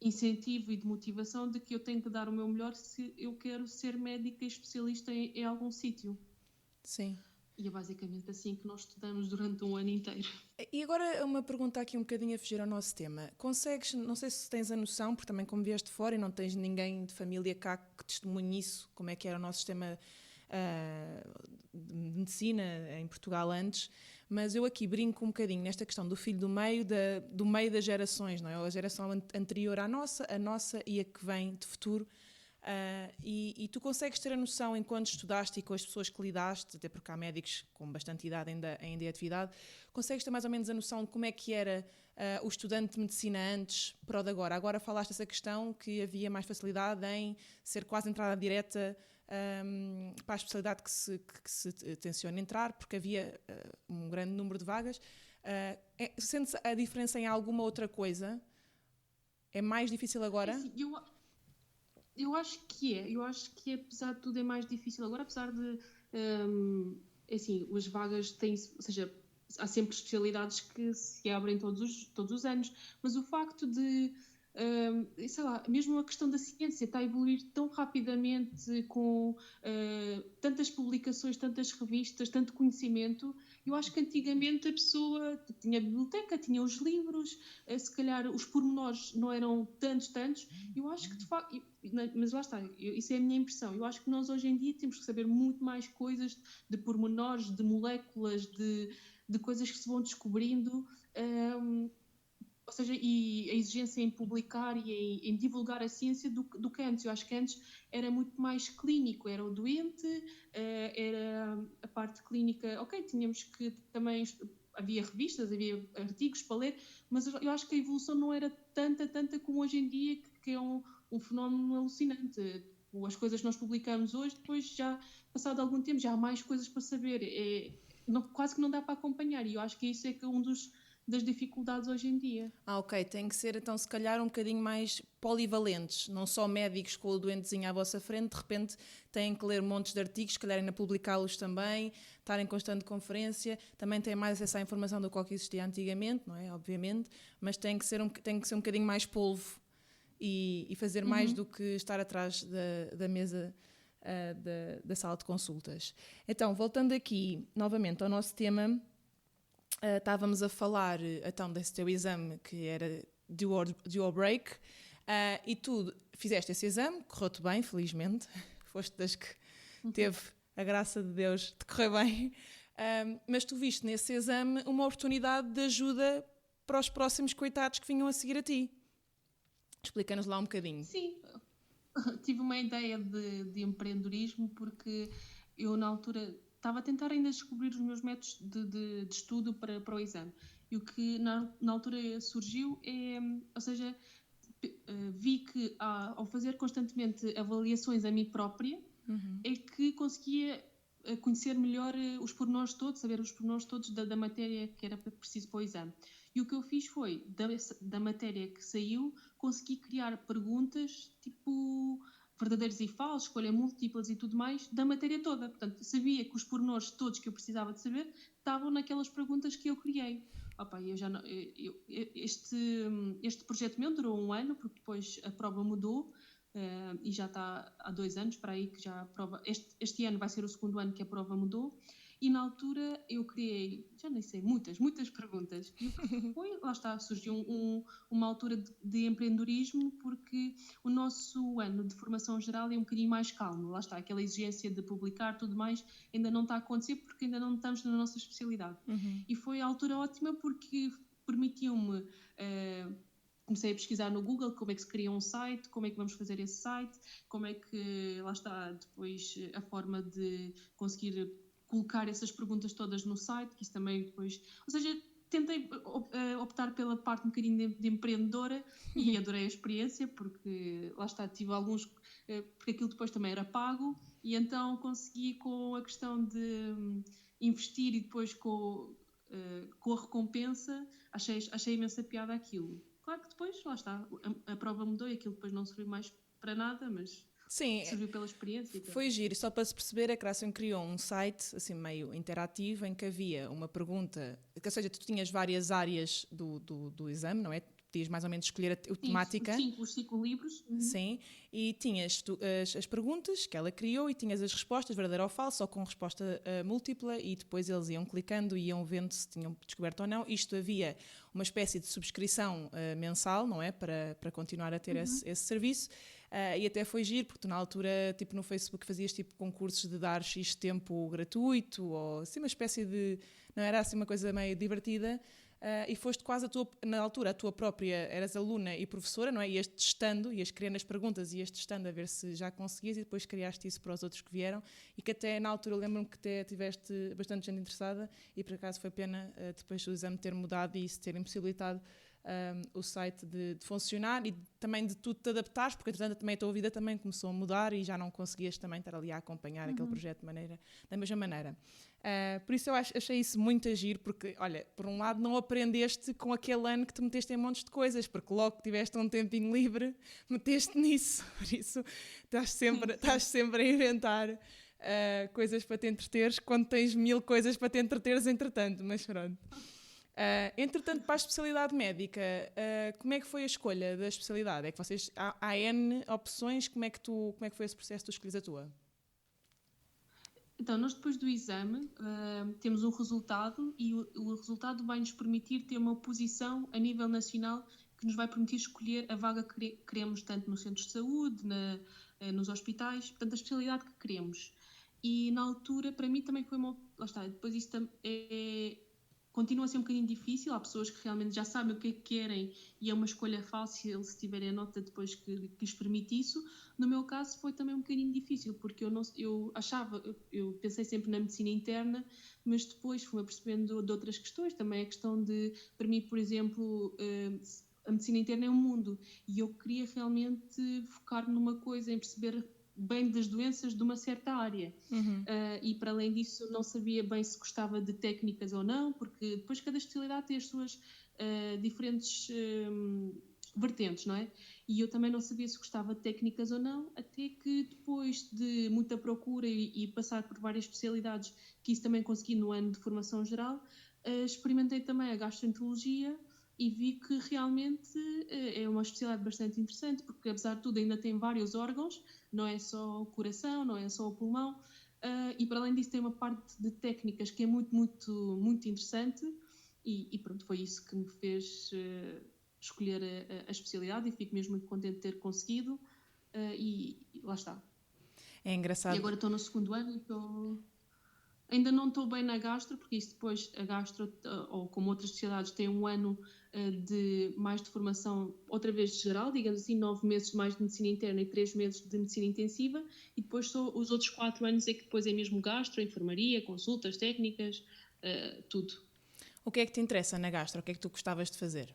incentivo e de motivação de que eu tenho que dar o meu melhor se eu quero ser médica e especialista em algum sítio. Sim. E é basicamente assim que nós estudamos durante um ano inteiro. E agora uma pergunta aqui um bocadinho a fugir ao nosso tema. Consegues, não sei se tens a noção, porque também como vieste de fora e não tens ninguém de família cá que testemunhe isso, como é que era o nosso sistema de medicina em Portugal antes, mas eu aqui brinco um bocadinho nesta questão do filho do meio das gerações, não é? A geração anterior à nossa e a que vem de futuro. E tu consegues ter a noção, enquanto estudaste e com as pessoas que lidaste, até porque há médicos com bastante idade ainda em atividade, consegues ter mais ou menos a noção de como é que era o estudante de medicina antes para o de agora? Agora falaste essa questão que havia mais facilidade em ser quase entrada direta para a especialidade que se tenciona entrar, porque havia um grande número de vagas. Sente-se a diferença em alguma outra coisa? É mais difícil agora? Assim, eu acho que é. Eu acho que, apesar de tudo, é mais difícil agora, apesar de... assim, as vagas têm... Ou seja, há sempre especialidades que se abrem todos os anos, mas o facto de... sei lá, mesmo a questão da ciência está a evoluir tão rapidamente com tantas publicações, tantas revistas, tanto conhecimento. Eu acho que antigamente a pessoa tinha a biblioteca, tinha os livros, se calhar os pormenores não eram tantos. Eu acho que de facto, mas lá está, isso é a minha impressão. Eu acho que nós hoje em dia temos que saber muito mais coisas de pormenores, de moléculas, de coisas que se vão descobrindo. Ou seja, e a exigência em publicar e em divulgar a ciência do que antes. Eu acho que antes era muito mais clínico, era o doente, era a parte clínica, ok, tínhamos que também, havia revistas, havia artigos para ler, mas eu acho que a evolução não era tanta como hoje em dia, que é um fenómeno alucinante. As coisas que nós publicamos hoje, depois já, passado algum tempo, já há mais coisas para saber. Quase que não dá para acompanhar, e eu acho que isso é que das dificuldades hoje em dia. Ok, tem que ser então se calhar um bocadinho mais polivalentes, não só médicos com o doentezinho à vossa frente, de repente têm que ler montes de artigos, se calhar ainda publicá-los também, estar em constante conferência, também têm mais acesso à informação do que existia antigamente, não é? Obviamente, mas tem que ser um bocadinho mais polvo e fazer mais do que estar atrás da mesa da sala de consultas. Então, voltando aqui novamente ao nosso tema, estávamos a falar então desse teu exame que era due or break, e tu fizeste esse exame, correu-te bem, felizmente, foste das que teve a graça de Deus de correr bem, mas tu viste nesse exame uma oportunidade de ajuda para os próximos coitados que vinham a seguir a ti. Explica-nos lá um bocadinho. Sim, tive uma ideia de empreendedorismo porque eu na altura estava a tentar ainda descobrir os meus métodos de estudo para o exame. E o que na altura surgiu ou seja, vi que ao fazer constantemente avaliações a mim própria, é que conseguia conhecer melhor os pormenores todos, saber os pormenores todos da matéria que era preciso para o exame. E o que eu fiz foi, da matéria que saiu, consegui criar perguntas tipo verdadeiros e falsos, escolha múltiplas e tudo mais, da matéria toda. Portanto, sabia que os pormenores todos que eu precisava de saber estavam naquelas perguntas que eu criei. Este projeto meu durou 1 ano, porque depois a prova mudou, e já está há 2 anos para aí que já a prova... Este ano vai ser o 2º ano que a prova mudou. E na altura eu criei, já nem sei, muitas perguntas. E lá está, surgiu uma altura de empreendedorismo, porque o nosso ano de formação geral é um bocadinho mais calmo. Lá está, aquela exigência de publicar, tudo mais, ainda não está a acontecer porque ainda não estamos na nossa especialidade. E foi a altura ótima porque permitiu-me... comecei a pesquisar no Google como é que se cria um site, como é que vamos fazer esse site, como é que, lá está, depois a forma de conseguir colocar essas perguntas todas no site, que isso também depois... Ou seja, tentei optar pela parte um bocadinho de empreendedora e adorei a experiência, porque lá está, tive alguns... porque aquilo depois também era pago, e então consegui, com a questão de investir e depois com a recompensa, achei imensa piada aquilo. Claro que depois, lá está, a prova mudou e aquilo depois não serviu mais para nada, mas... Sim, serviu pela experiência. Foi giro, só para se perceber, a Crassium criou um site assim meio interativo em que havia uma pergunta, ou seja, tu tinhas várias áreas do exame, não é? Podias mais ou menos escolher a temática. Os 5 livros. Sim, e tinhas as perguntas que ela criou e tinhas as respostas, verdadeiro ou falso, ou com resposta múltipla, e depois eles iam clicando e iam vendo se tinham descoberto ou não. Isto havia uma espécie de subscrição mensal, não é? Para continuar a ter esse serviço. E até foi giro, porque tu na altura, tipo no Facebook, fazias tipo concursos de dar X tempo gratuito, ou assim uma espécie de... Não era assim uma coisa meio divertida. e foste quase na altura, a tua própria, eras aluna e professora, não é? Ias testando, ias criando as perguntas, ias testando a ver se já conseguias e depois criaste isso para os outros que vieram e que até na altura eu lembro-me que até tiveste bastante gente interessada e por acaso foi pena depois do exame ter mudado e isso ter impossibilitado o site de funcionar e também de tu te adaptares, porque entretanto também a tua vida também começou a mudar e já não conseguias também estar ali a acompanhar aquele projeto da mesma maneira. Por isso eu achei isso muito giro, porque, olha, por um lado não aprendeste com aquele ano que te meteste em montes de coisas, porque logo que tiveste um tempinho livre, meteste nisso, por isso estás sempre a inventar coisas para te entreteres, quando tens 1000 coisas para te entreteres entretanto, mas pronto. Entretanto, para a especialidade médica, como é que foi a escolha da especialidade? É que há N opções, como é que foi esse processo de tu escolhes a tua? Então, nós depois do exame temos um resultado e o resultado vai nos permitir ter uma posição a nível nacional que nos vai permitir escolher a vaga que queremos, tanto nos centros de saúde, nos hospitais, portanto, a especialidade que queremos. E na altura, para mim também foi uma... Lá está, depois isso continua a ser um bocadinho difícil, há pessoas que realmente já sabem o que é que querem e é uma escolha fácil se tiverem a nota depois que lhes permite isso. No meu caso foi também um bocadinho difícil, porque eu pensei sempre na medicina interna, mas depois fui-me apercebendo de outras questões, também a questão de, para mim, por exemplo, a medicina interna é um mundo e eu queria realmente focar numa coisa, em perceber bem das doenças de uma certa área. E para além disso não sabia bem se gostava de técnicas ou não, porque depois cada especialidade tem as suas diferentes vertentes, não é? E eu também não sabia se gostava de técnicas ou não, até que depois de muita procura e passar por várias especialidades, que isso também consegui no ano de formação geral, experimentei também a gastroenterologia e vi que realmente é uma especialidade bastante interessante, porque apesar de tudo ainda tem vários órgãos, não é só o coração, não é só o pulmão, e para além disso tem uma parte de técnicas que é muito, muito, muito interessante e pronto, foi isso que me fez escolher a especialidade e fico mesmo muito contente de ter conseguido e lá está. É engraçado. E agora estou no segundo ano e ainda não estou bem na gastro, porque isso depois a gastro, ou como outras especialidades, tem um ano mais de formação, outra vez de geral, digamos assim, 9 meses mais de medicina interna e 3 meses de medicina intensiva, e depois os outros 4 anos é que depois é mesmo gastro, enfermaria, consultas, técnicas, tudo. O que é que te interessa na gastro? O que é que tu gostavas de fazer?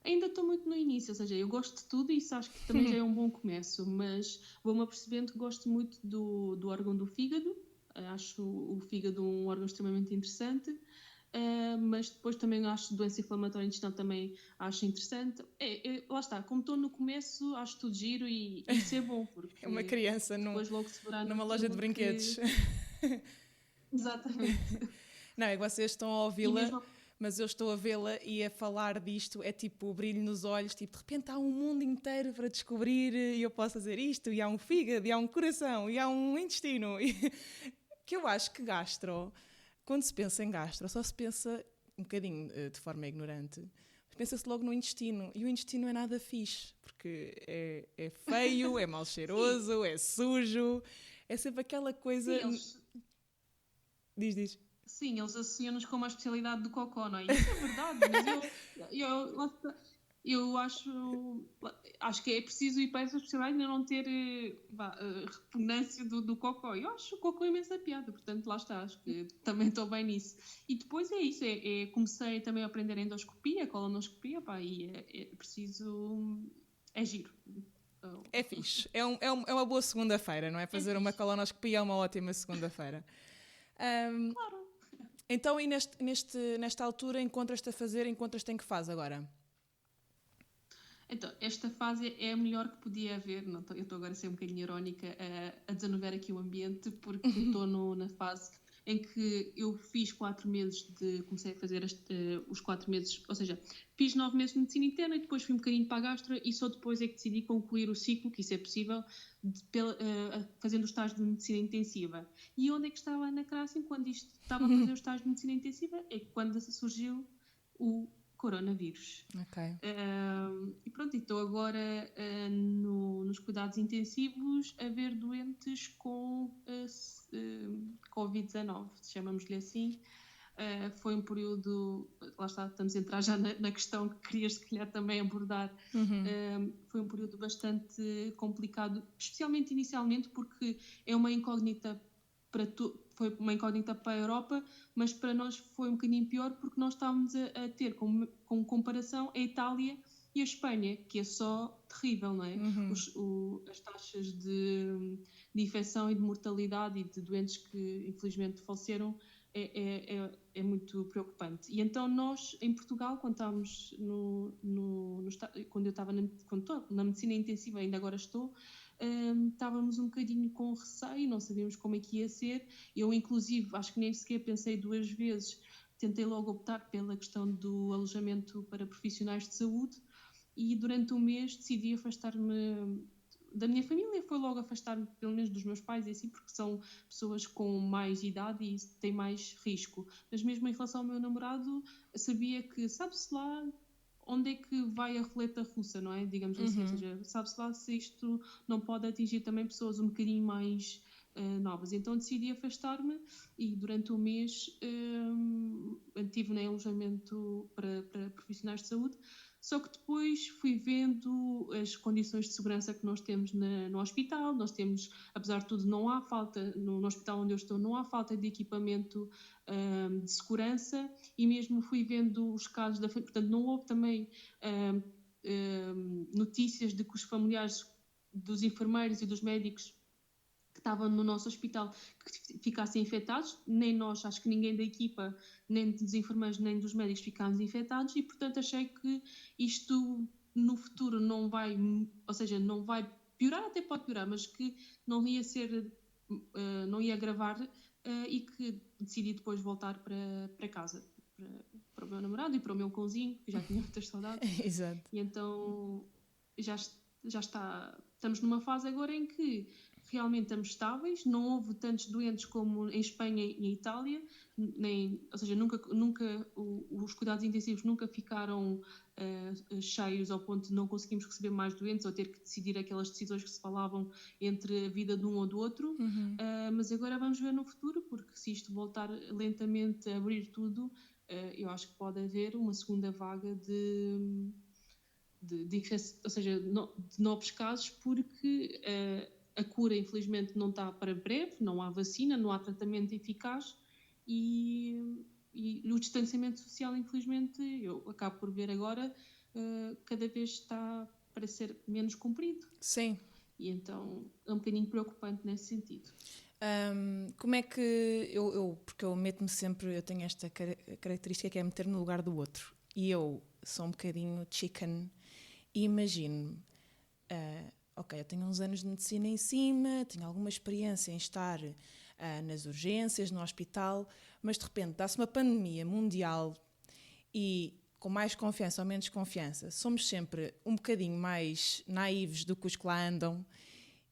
Ainda estou muito no início, ou seja, eu gosto de tudo e isso acho que também já é um bom começo, mas vou-me apercebendo que gosto muito do órgão do fígado. Acho o fígado um órgão extremamente interessante, mas depois também acho doença inflamatória intestinal também acho interessante. Lá está, como estou no começo, acho tudo giro e isso é bom, porque é uma criança logo se verá numa loja de brinquedos. Exatamente. Não, é que vocês estão a ouvi-la, mas eu estou a vê-la e a falar disto, é tipo o brilho nos olhos, tipo, de repente há um mundo inteiro para descobrir e eu posso fazer isto, e há um fígado, e há um coração, e há um intestino. Que eu acho que gastro, quando se pensa em gastro, só se pensa, um bocadinho de forma ignorante, pensa-se logo no intestino, e o intestino não é nada fixe, porque é feio, é mal cheiroso, é sujo, é sempre aquela coisa... Sim, Diz. Sim, eles associam-nos com uma especialidade do cocó, não é? Isso é verdade, mas eu acho que é preciso ir para essa especialidade e ainda não ter repugnância do cocó. Eu acho o cocó imensa piada, portanto lá está, acho que também estou bem nisso. E depois é isso, comecei também a aprender endoscopia, colonoscopia, e é preciso, é giro. É fixe, é uma boa segunda-feira, não é? Fazer uma colonoscopia é uma ótima segunda-feira. Claro. Então, e nesta altura, encontras-te em que fase agora? Então, esta fase é a melhor que podia haver. Não, eu estou agora a ser um bocadinho irónica a desanuviar aqui o ambiente, porque estou na fase em que eu fiz 4 meses comecei a fazer os 4 meses, ou seja, fiz 9 meses de medicina interna e depois fui um bocadinho para a gastro e só depois é que decidi concluir o ciclo, que isso é possível, fazendo o estágio de medicina intensiva. E onde é que estava na Cracem quando estava a fazer o estágio de medicina intensiva? É quando surgiu o coronavírus. Okay. E pronto, estou agora nos cuidados intensivos a ver doentes com Covid-19, chamamos-lhe assim, Foi um período, lá está, estamos a entrar já na questão que querias se calhar também abordar. Foi um período bastante complicado, especialmente inicialmente, porque é uma incógnita foi uma incógnita para a Europa, mas para nós foi um bocadinho pior porque nós estávamos a ter como comparação a Itália e a Espanha, que é só terrível, não é? As taxas de infecção e de mortalidade e de doentes que infelizmente faleceram é muito preocupante. E então nós, em Portugal, quando estávamos quando eu estava na medicina intensiva, ainda agora estou, estávamos um bocadinho com receio, não sabíamos como é que ia ser. Eu, inclusive, acho que nem sequer pensei duas vezes, tentei logo optar pela questão do alojamento para profissionais de saúde e durante um mês decidi afastar-me da minha família, foi logo afastar-me pelo menos dos meus pais e assim, porque são pessoas com mais idade e têm mais risco. Mas mesmo em relação ao meu namorado, sabia que sabe-se lá onde é que vai a roleta russa, não é? Digamos assim, ou seja, sabe-se lá se isto não pode atingir também pessoas um bocadinho mais novas. Então decidi afastar-me e durante um mês estive em alojamento para profissionais de saúde. Só que depois fui vendo as condições de segurança que nós temos no hospital. Nós temos, apesar de tudo, não há falta, no hospital onde eu estou, não há falta de equipamento de segurança e mesmo fui vendo os casos da família. Portanto, não houve também notícias de que os familiares dos enfermeiros e dos médicos que estavam no nosso hospital que ficassem infectados, nem nós, acho que ninguém da equipa, nem dos enfermeiros, nem dos médicos ficámos infectados e, portanto, achei que isto no futuro não vai, ou seja, não vai piorar, até pode piorar, mas que não ia ser, não ia agravar e que decidi depois voltar para casa, para o meu namorado e para o meu cãozinho, que já tinha muitas saudades. Exato. E então já estamos numa fase agora em que realmente estamos estáveis, não houve tantos doentes como em Espanha e em Itália, ou seja, nunca os cuidados intensivos nunca ficaram cheios ao ponto de não conseguirmos receber mais doentes ou ter que decidir aquelas decisões que se falavam entre a vida de um ou do outro, mas agora vamos ver no futuro, porque se isto voltar lentamente a abrir tudo, eu acho que pode haver uma segunda vaga de ou seja, de novos casos, porque a cura infelizmente não está para breve, não há vacina, não há tratamento eficaz e o distanciamento social infelizmente, eu acabo por ver agora, cada vez está para ser menos cumprido. Sim. E então é um bocadinho preocupante nesse sentido. Como é que porque eu meto-me sempre, eu tenho esta característica que é meter-me no lugar do outro e eu sou um bocadinho chicken e imagino-me, ok, eu tenho uns anos de medicina em cima, tenho alguma experiência em estar nas urgências, no hospital, mas de repente dá-se uma pandemia mundial e com mais confiança ou menos confiança, somos sempre um bocadinho mais naivos do que os que lá andam.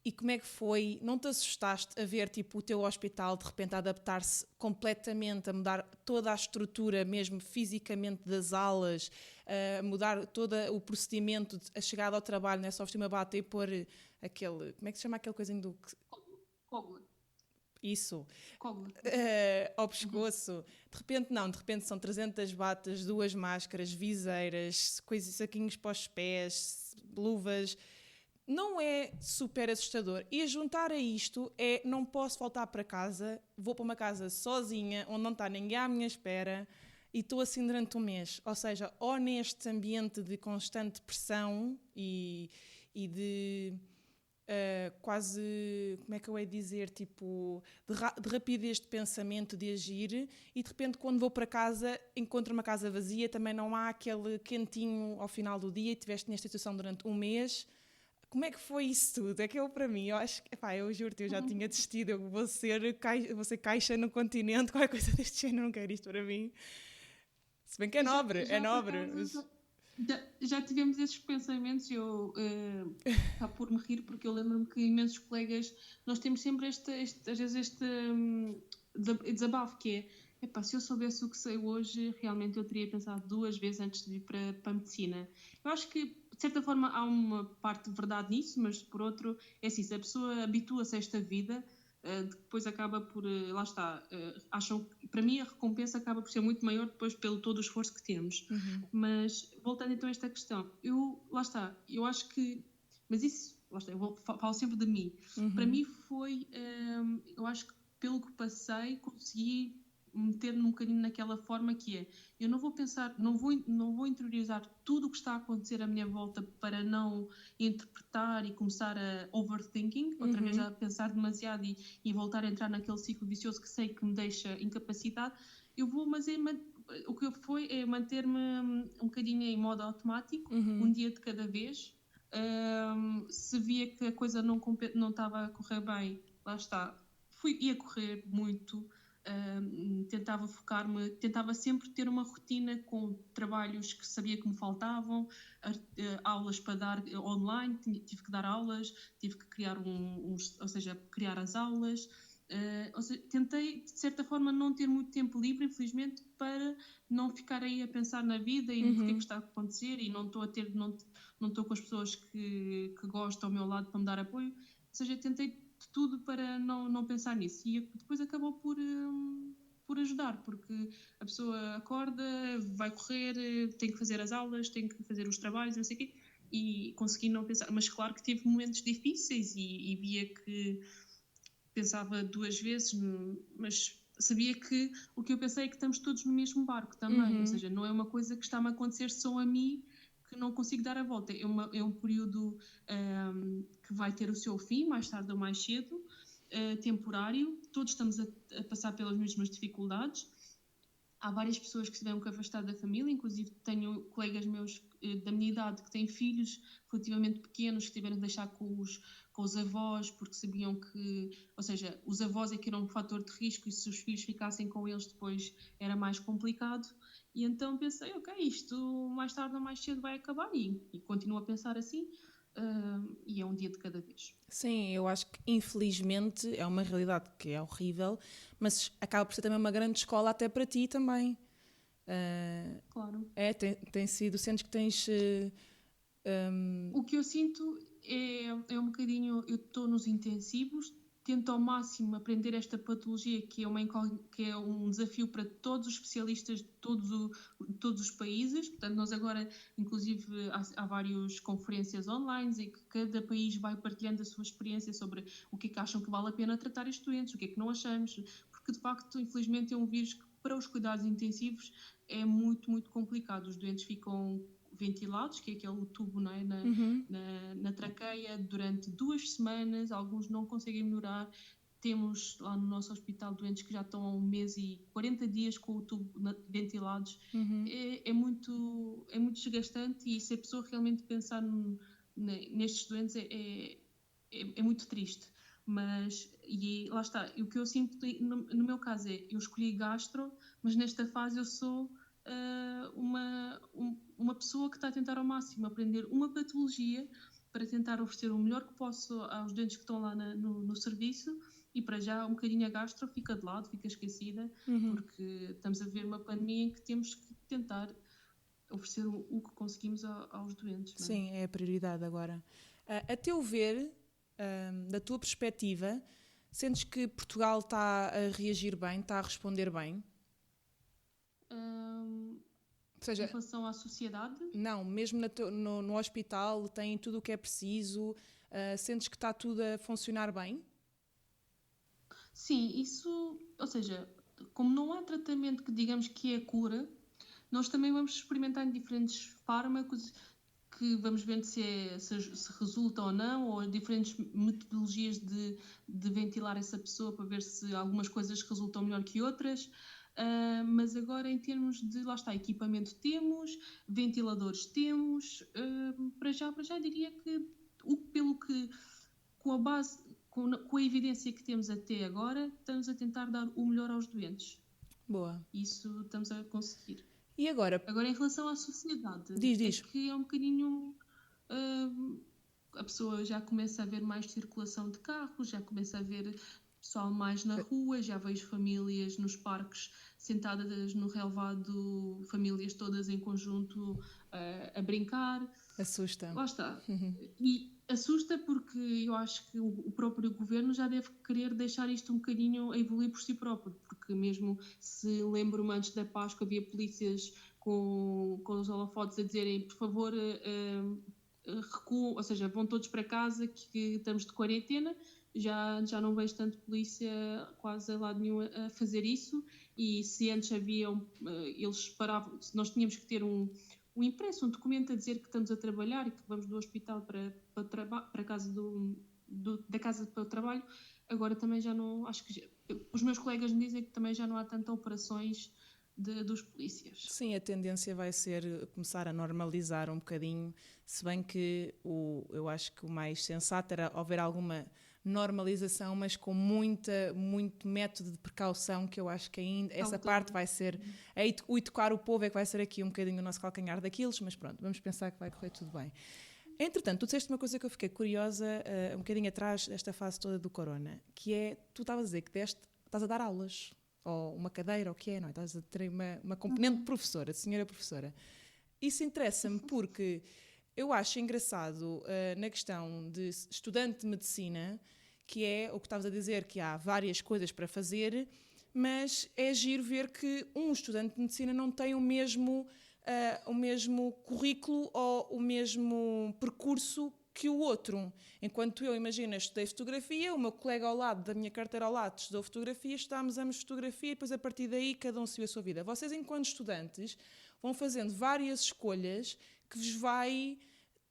E como é que foi? Não te assustaste a ver tipo, o teu hospital de repente a adaptar-se completamente, a mudar toda a estrutura, mesmo fisicamente das alas, a mudar todo o procedimento, a chegada ao trabalho, não é só vestir uma bata e pôr aquele... Como é que se chama aquele coisinho do... Cóbula. Isso. Cóbula. Ao pescoço. De repente são 300 batas, 2 máscaras, viseiras, saquinhos para os pés, luvas... Não é super assustador. E a juntar a isto não posso voltar para casa, vou para uma casa sozinha, onde não está ninguém à minha espera e estou assim durante um mês. Ou seja, ou neste ambiente de constante pressão e de quase, como é que eu hei de dizer, tipo, de rapidez de pensamento, de agir, e de repente quando vou para casa encontro uma casa vazia, também não há aquele quentinho ao final do dia e estiveste nesta situação durante um mês. Como é que foi isso tudo? É que para mim, eu acho que, eu juro-te, eu já tinha desistido, eu vou ser caixa no continente, qualquer coisa deste género, não quero isto para mim. Se bem que é nobre. Já tivemos esses pensamentos, eu está por me rir, porque eu lembro-me que imensos colegas, nós temos sempre às vezes este desabafo, que é, se eu soubesse o que sei hoje, realmente eu teria pensado 2 vezes antes de ir para a medicina. Eu acho que, de certa forma, há uma parte de verdade nisso, mas por outro, é assim, se a pessoa habitua-se a esta vida, depois acaba por, lá está, acham que, para mim a recompensa acaba por ser muito maior depois pelo todo o esforço que temos. Mas, voltando então a esta questão, lá está, eu acho que, mas isso, lá está, falo sempre de mim, para mim foi, eu acho que pelo que passei, consegui meter-me um bocadinho naquela forma que é, eu não vou pensar, não vou interiorizar tudo o que está a acontecer à minha volta para não interpretar e começar a overthinking, outra vez a pensar demasiado e voltar a entrar naquele ciclo vicioso que sei que me deixa incapacitado. Eu vou, mas o que foi é manter-me um bocadinho em modo automático, um dia de cada vez. Se via que a coisa não estava a correr bem, lá está, ia correr muito. Tentava focar-me, tentava sempre ter uma rotina com trabalhos que sabia que me faltavam, aulas para dar online, tive que dar aulas, tive que criar ou seja, criar as aulas. Ou seja, tentei de certa forma não ter muito tempo livre, infelizmente, para não ficar aí a pensar na vida e no porquê que está a acontecer e não estou com as pessoas que gostam ao meu lado para me dar apoio. Ou seja, tentei de tudo para não pensar nisso e depois acabou por ajudar, porque a pessoa acorda, vai correr, tem que fazer as aulas, tem que fazer os trabalhos, não sei o quê, e consegui não pensar. Mas claro que tive momentos difíceis e via que pensava duas vezes, mas sabia que o que eu pensei é que estamos todos no mesmo barco também, ou seja, não é uma coisa que está-me a acontecer só a mim, que não consigo dar a volta, é um período que vai ter o seu fim, mais tarde ou mais cedo, temporário, todos estamos a passar pelas mesmas dificuldades. Há várias pessoas que se tiveram que afastar da família, inclusive tenho colegas meus da minha idade que têm filhos relativamente pequenos que tiveram que deixar com os avós porque sabiam que, ou seja, os avós é que eram um fator de risco e se os filhos ficassem com eles depois era mais complicado. E então pensei, ok, isto mais tarde ou mais cedo vai acabar e continuo a pensar assim. E é um dia de cada vez. Sim, eu acho que infelizmente é uma realidade que é horrível, mas acaba por ser também uma grande escola até para ti também. Claro. Tem sido, sentes que tens... O que eu sinto é um bocadinho, eu estou nos intensivos, tento ao máximo aprender esta patologia que é um desafio para todos os especialistas de todos os países. Portanto, nós agora, inclusive, há várias conferências online em que cada país vai partilhando a sua experiência sobre o que é que acham que vale a pena tratar estes doentes, o que é que não achamos, porque de facto, infelizmente, é um vírus que para os cuidados intensivos é muito, muito complicado. Os doentes ficam ventilados, que é aquele tubo, não é? Na traqueia durante 2 semanas, alguns não conseguem melhorar. Temos lá no nosso hospital doentes que já estão há 1 mês e 40 dias com o tubo ventilados. É muito desgastante e se a pessoa realmente pensar nestes doentes é muito triste. Mas, e lá está, o que eu sinto no meu caso é, eu escolhi gastro, mas nesta fase eu sou uma pessoa que está a tentar ao máximo aprender uma patologia para tentar oferecer o melhor que posso aos doentes que estão lá no serviço e para já um bocadinho a gastro fica de lado, fica esquecida, porque estamos a ver uma pandemia em que temos que tentar oferecer o que conseguimos aos doentes. Não é? Sim, é a prioridade agora. A teu ver, da tua perspectiva, sentes que Portugal está a reagir bem, está a responder bem? Ou seja, em relação à sociedade? Não, mesmo no hospital tem tudo o que é preciso, sentes que está tudo a funcionar bem? Sim, isso, ou seja, como não há tratamento que digamos que é cura, nós também vamos experimentar diferentes fármacos que vamos vendo se resulta ou não, ou diferentes metodologias de ventilar essa pessoa para ver se algumas coisas resultam melhor que outras. Mas agora em termos de, lá está, equipamento temos, ventiladores temos, para já diria que com a base, com a evidência que temos até agora, estamos a tentar dar o melhor aos doentes. Boa. Isso estamos a conseguir. E agora? Agora em relação à sociedade, Diz. É que é um bocadinho... a pessoa já começa a ver mais circulação de carros, já começa a ver pessoal mais na rua, já vejo famílias nos parques sentadas no relvado, famílias todas em conjunto a brincar. Assusta. Lá está. E assusta porque eu acho que o próprio governo já deve querer deixar isto um bocadinho a evoluir por si próprio, porque mesmo se lembro-me antes da Páscoa havia polícias com os holofotes a dizerem por favor recuam, ou seja, vão todos para casa que estamos de quarentena. Já não vejo tanto polícia quase a lado nenhum a fazer isso, e se antes haviam, eles paravam, se nós tínhamos que ter um impresso, um documento a dizer que estamos a trabalhar e que vamos do hospital para casa da casa para o trabalho, agora também já não, acho que os meus colegas me dizem que também já não há tantas operações dos polícias. Sim, a tendência vai ser começar a normalizar um bocadinho, se bem que eu acho que o mais sensato era haver alguma normalização, mas com muito método de precaução, que eu acho que ainda essa parte vai ser, o educar o povo é que vai ser aqui um bocadinho o nosso calcanhar daqueles, mas pronto, vamos pensar que vai correr tudo bem. Entretanto, tu disseste uma coisa que eu fiquei curiosa um bocadinho atrás desta fase toda do corona, que é, tu estavas a dizer que estás a dar aulas, ou uma cadeira, ou o que é, não é? Estás a ter uma componente de professora, de senhora professora. Isso interessa-me porque eu acho engraçado na questão de estudante de medicina, que é o que estavas a dizer, que há várias coisas para fazer, mas é giro ver que um estudante de medicina não tem o mesmo currículo ou o mesmo percurso que o outro. Enquanto eu, imagina, estudei fotografia, o meu colega ao lado, da minha carteira ao lado, estudou fotografia, estudámos ambos fotografia e depois a partir daí cada um seguiu a sua vida. Vocês, enquanto estudantes, vão fazendo várias escolhas que vos vai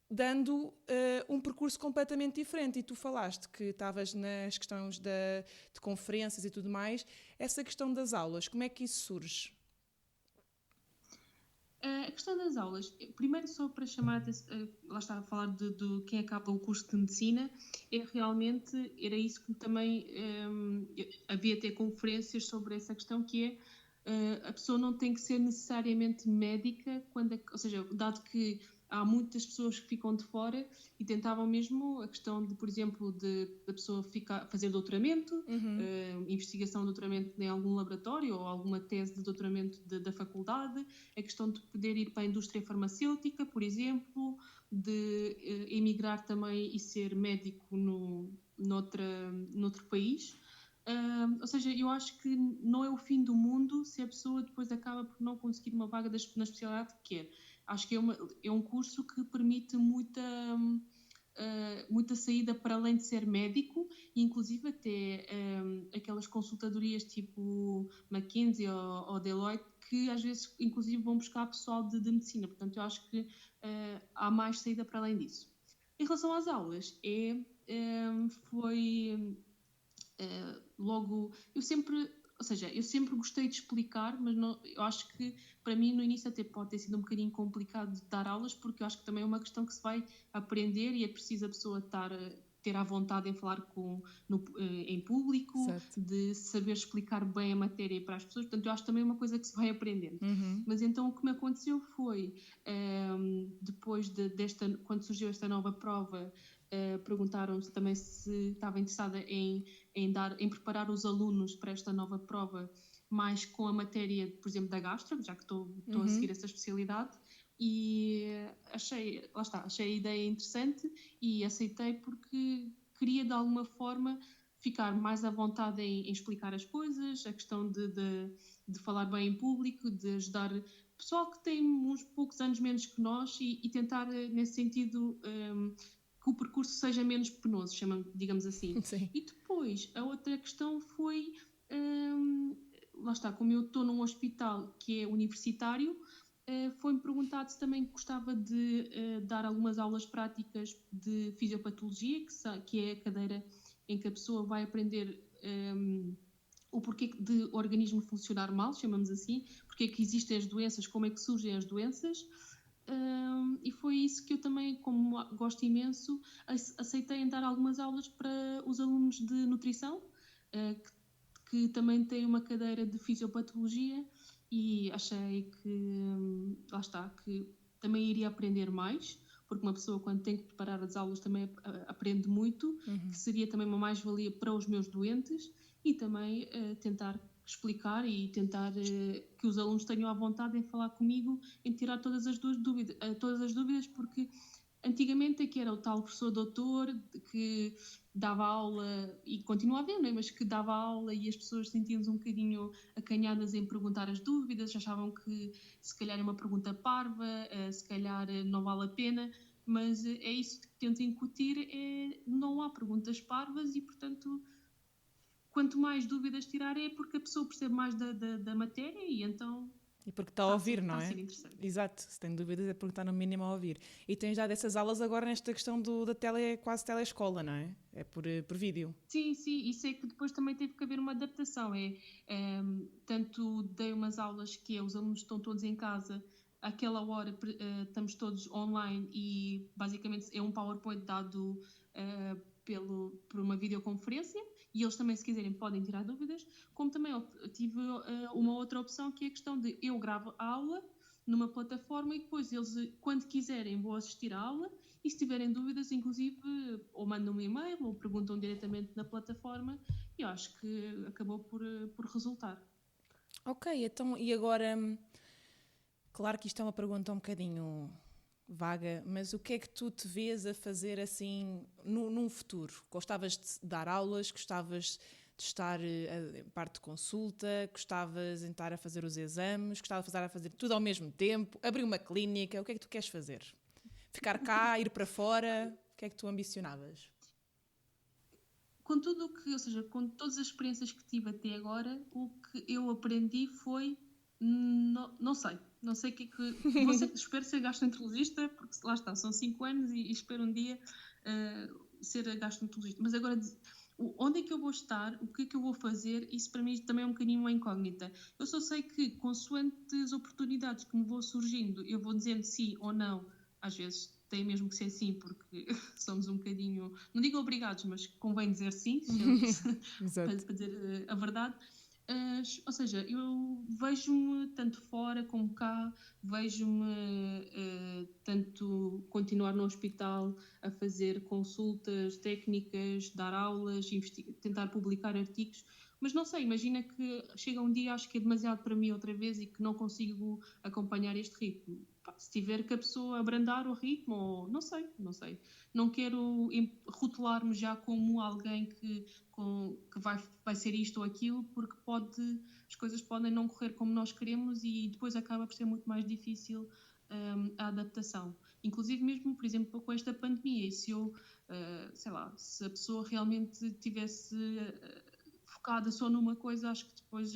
dando um percurso completamente diferente. E tu falaste que estavas nas questões de conferências e tudo mais. Essa questão das aulas, como é que isso surge? A questão das aulas, primeiro só para chamar, lá está a falar de quem acaba o curso de medicina, era isso que também havia até conferências sobre essa questão, que é a pessoa não tem que ser necessariamente médica, ou seja, dado que há muitas pessoas que ficam de fora e tentavam mesmo a questão de, por exemplo, da pessoa fazer doutoramento, investigação de doutoramento em algum laboratório ou alguma tese de doutoramento da faculdade, a questão de poder ir para a indústria farmacêutica, por exemplo, de emigrar também e ser médico noutro país. Ou seja, eu acho que não é o fim do mundo se a pessoa depois acaba por não conseguir uma vaga na especialidade que quer. Acho que é um curso que permite muita saída para além de ser médico, e inclusive até aquelas consultadorias tipo McKinsey ou Deloitte, que às vezes inclusive vão buscar pessoal de medicina. Portanto, eu acho que há mais saída para além disso. Em relação às aulas, foi logo... Eu sempre gostei de explicar, mas não, eu acho que para mim no início até pode ter sido um bocadinho complicado de dar aulas, porque eu acho que também é uma questão que se vai aprender e é preciso a pessoa ter à vontade em falar em público, certo, de saber explicar bem a matéria para as pessoas. Portanto, eu acho que também é uma coisa que se vai aprendendo. Mas então o que me aconteceu foi, depois quando surgiu esta nova prova, perguntaram-se também se estava interessada em preparar os alunos para esta nova prova mais com a matéria, por exemplo, da gastro, já que estou a seguir essa especialidade, e achei a ideia interessante e aceitei, porque queria de alguma forma ficar mais à vontade em explicar as coisas, a questão de falar bem em público, de ajudar pessoal que tem uns poucos anos menos que nós e tentar, nesse sentido, que o percurso seja menos penoso, digamos assim. Sim. E depois, a outra questão foi, lá está, como eu estou num hospital que é universitário, foi-me perguntado se também gostava de dar algumas aulas práticas de fisiopatologia, que é a cadeira em que a pessoa vai aprender o porquê de o organismo funcionar mal, chamamos assim, porque é que existem as doenças, como é que surgem as doenças. E foi isso que eu também, como gosto imenso, aceitei em dar algumas aulas para os alunos de nutrição, que também têm uma cadeira de fisiopatologia, e achei que, lá está, que também iria aprender mais, porque uma pessoa quando tem que preparar as aulas também aprende muito, que seria também uma mais-valia para os meus doentes, e também tentar explicar e tentar que os alunos tenham à vontade em falar comigo, em tirar todas as dúvidas, porque antigamente aqui era o tal professor doutor que dava aula, e continua a haver, não é? Mas que dava aula e as pessoas sentiam-se um bocadinho acanhadas em perguntar as dúvidas, achavam que se calhar é uma pergunta parva, se calhar não vale a pena, mas é isso que tento incutir, não há perguntas parvas e, portanto, quanto mais dúvidas tirar é porque a pessoa percebe mais da matéria e então... E porque está a ouvir, não é? Está a ser interessante. Exato, se tem dúvidas é porque está no mínimo a ouvir. E tens já dessas aulas agora nesta questão da quase telescola, não é? É por vídeo. Sim, isso é que depois também teve que haver uma adaptação. Tanto dei umas aulas que os alunos estão todos em casa, àquela hora estamos todos online e basicamente é um PowerPoint dado por uma videoconferência, e eles também, se quiserem, podem tirar dúvidas, como também eu tive uma outra opção, que é a questão de eu gravo a aula numa plataforma e depois eles, quando quiserem, vão assistir à aula, e se tiverem dúvidas, inclusive, ou mandam um e-mail ou perguntam diretamente na plataforma, e eu acho que acabou por resultar. Ok, então, e agora, claro que isto é uma pergunta um bocadinho vaga, mas o que é que tu te vês a fazer assim num futuro? Gostavas de dar aulas? Gostavas de estar em parte de consulta? Gostavas de estar a fazer os exames? Gostavas de estar a fazer tudo ao mesmo tempo? Abrir uma clínica? O que é que tu queres fazer? Ficar cá? Ir para fora? O que é que tu ambicionavas? Com tudo ou seja, com todas as experiências que tive até agora, o que eu aprendi foi não sei o que é que... espero ser gastroenterologista, porque lá está, são 5 anos e espero um dia ser gastroenterologista. Mas agora, onde é que eu vou estar, o que é que eu vou fazer, isso para mim também é um bocadinho uma incógnita. Eu só sei que, consoante as oportunidades que me vão surgindo, eu vou dizendo sim ou não. Às vezes tem mesmo que ser sim, porque somos um bocadinho, não digo obrigados, mas convém dizer sim, para dizer a verdade. Ou seja, eu vejo-me tanto fora como cá, vejo-me tanto continuar no hospital a fazer consultas técnicas, dar aulas, tentar publicar artigos, mas não sei, imagina que chega um dia, acho que é demasiado para mim outra vez e que não consigo acompanhar este ritmo. Se tiver que a pessoa abrandar o ritmo, ou não sei. Não quero rotular-me já como alguém que vai ser isto ou aquilo, porque as coisas podem não correr como nós queremos e depois acaba por ser muito mais difícil a adaptação. Inclusive mesmo, por exemplo, com esta pandemia, e se eu, se a pessoa realmente tivesse focada só numa coisa, acho que depois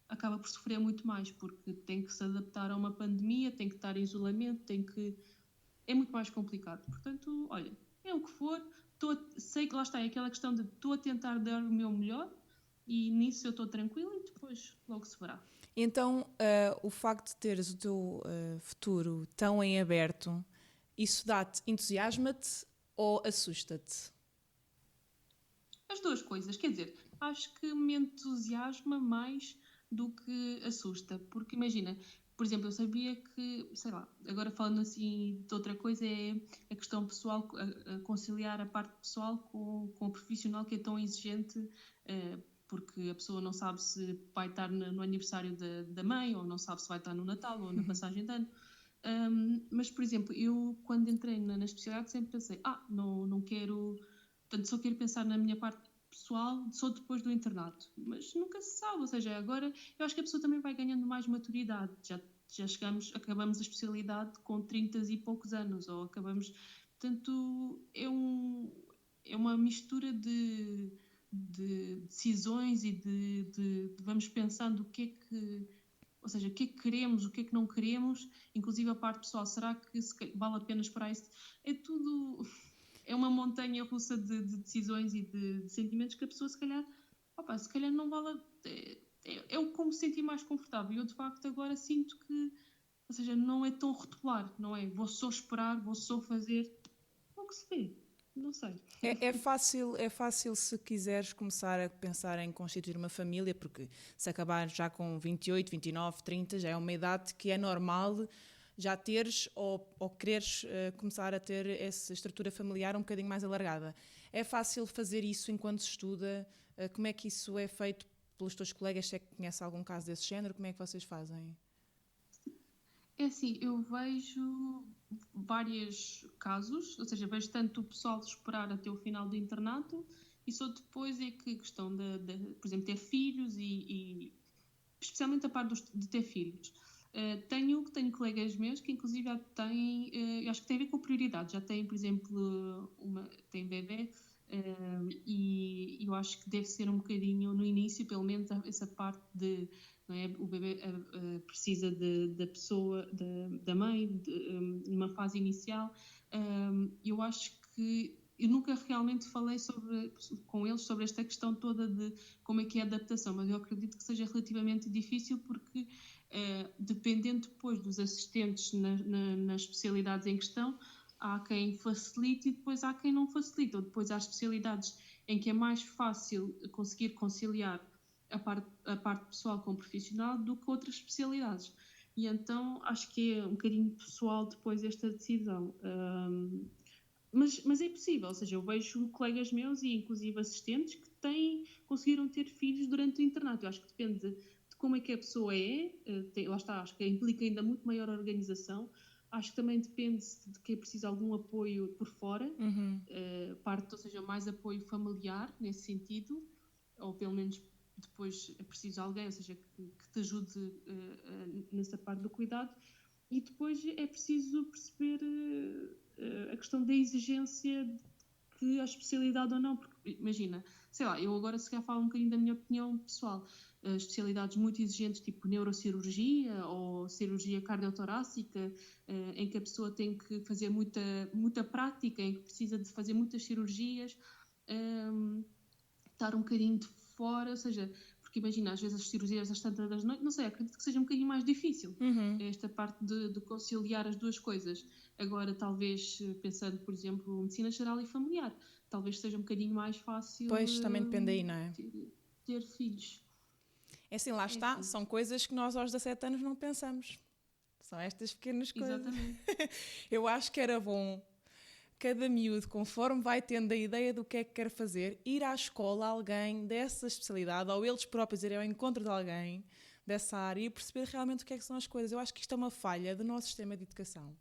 acaba por sofrer muito mais, porque tem que se adaptar a uma pandemia, tem que estar em isolamento, é muito mais complicado. Portanto, olha, é o que for, sei que lá está, é aquela questão de estou a tentar dar o meu melhor e nisso eu estou tranquila e depois logo se verá. Então, o facto de teres o teu futuro tão em aberto, isso dá-te, entusiasma-te ou assusta-te? As duas coisas, quer dizer, acho que me entusiasma mais do que assusta, porque imagina, por exemplo, eu sabia que, sei lá, agora falando assim de outra coisa, é a questão pessoal, a conciliar a parte pessoal com o profissional, que é tão exigente, porque a pessoa não sabe se vai estar no aniversário da mãe, ou não sabe se vai estar no Natal, ou na passagem de ano. Mas, por exemplo, eu quando entrei na especialidade sempre pensei, não quero, portanto só quero pensar na minha parte pessoal só depois do internato, mas nunca se sabe, ou seja, agora eu acho que a pessoa também vai ganhando mais maturidade, já acabamos a especialidade com 30 e poucos anos, ou acabamos, portanto é uma mistura de decisões e de vamos pensando o que é que, ou seja, o que é que queremos, o que é que não queremos, inclusive a parte pessoal, será que vale a pena esperar isso? É tudo... É uma montanha russa de decisões e de sentimentos que a pessoa se calhar não vale... É como se sentir mais confortável. E eu de facto agora sinto que, ou seja, não é tão rotular, não é? Vou só esperar, vou só fazer o que se vê. Não sei. É fácil se quiseres começar a pensar em constituir uma família, porque se acabar já com 28, 29, 30, já é uma idade que é normal já teres ou quereres começar a ter essa estrutura familiar um bocadinho mais alargada. É fácil fazer isso enquanto se estuda? Como é que isso é feito pelos teus colegas? Se é que conhece algum caso desse género, como é que vocês fazem? É assim, eu vejo vários casos, ou seja, vejo tanto o pessoal esperar até o final do internato e só depois é que a questão por exemplo, ter filhos e especialmente a parte de ter filhos. Tenho colegas meus que inclusive já têm, eu acho que tem a ver com prioridade, já têm, por exemplo, tem bebê, e eu acho que deve ser um bocadinho no início, pelo menos essa parte de, não é, o bebê precisa da pessoa, da mãe, numa fase inicial. Eu acho que eu nunca realmente falei com eles sobre esta questão toda de como é que é a adaptação, mas eu acredito que seja relativamente difícil porque, dependendo depois dos assistentes nas especialidades em questão, há quem facilite e depois há quem não facilite, ou depois há especialidades em que é mais fácil conseguir conciliar a parte pessoal com o profissional do que outras especialidades. E então acho que é um bocadinho pessoal depois esta decisão. Mas é possível, ou seja, eu vejo colegas meus e inclusive assistentes que conseguiram ter filhos durante o internato. Eu acho que depende de como é que a pessoa é, lá está, acho que implica ainda muito maior organização. Acho que também depende de que é preciso algum apoio por fora, ou seja, mais apoio familiar nesse sentido, ou pelo menos depois é preciso alguém, ou seja, que te ajude nessa parte do cuidado. E depois é preciso perceber a questão da exigência que a especialidade ou não, porque imagina, sei lá, eu agora se calhar falo um bocadinho da minha opinião pessoal, especialidades muito exigentes tipo neurocirurgia ou cirurgia cardiotorácica, em que a pessoa tem que fazer muita prática, em que precisa de fazer muitas cirurgias, estar um bocadinho de fora, ou seja, porque imagina, às vezes as cirurgias às tantas da noite, não sei, acredito que seja um bocadinho mais difícil, esta parte de conciliar as duas coisas. Agora, talvez, pensando, por exemplo, medicina geral e familiar, talvez seja um bocadinho mais fácil Pois, também depende aí, não é? ter filhos. É assim, lá está, assim. são coisas que nós aos 17 anos não pensamos. São estas pequenas coisas. Exatamente. Eu acho que era bom cada miúdo, conforme vai tendo a ideia do que é que quer fazer, ir à escola alguém dessa especialidade, ou eles próprios irem ao encontro de alguém dessa área e perceber realmente o que é que são as coisas. Eu acho que isto é uma falha do nosso sistema de educação.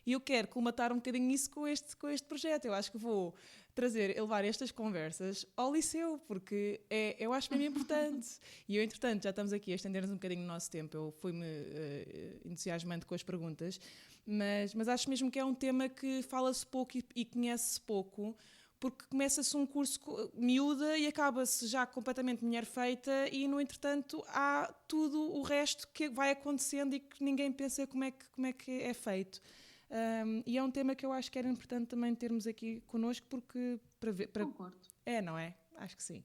E eu quero colmatar um bocadinho isso com este projeto. Eu acho que vou levar estas conversas ao liceu, porque eu acho mesmo importante. E eu, entretanto, já estamos aqui a estender-nos um bocadinho no nosso tempo. Eu fui-me entusiasmando com as perguntas, mas acho mesmo que é um tema que fala-se pouco e conhece-se pouco, porque começa-se um curso miúda e acaba-se já completamente mulher feita e, no entretanto, há tudo o resto que vai acontecendo e que ninguém pensa como é que é feito. E é um tema que eu acho que era importante também termos aqui connosco, porque Concordo. não é? Acho que sim.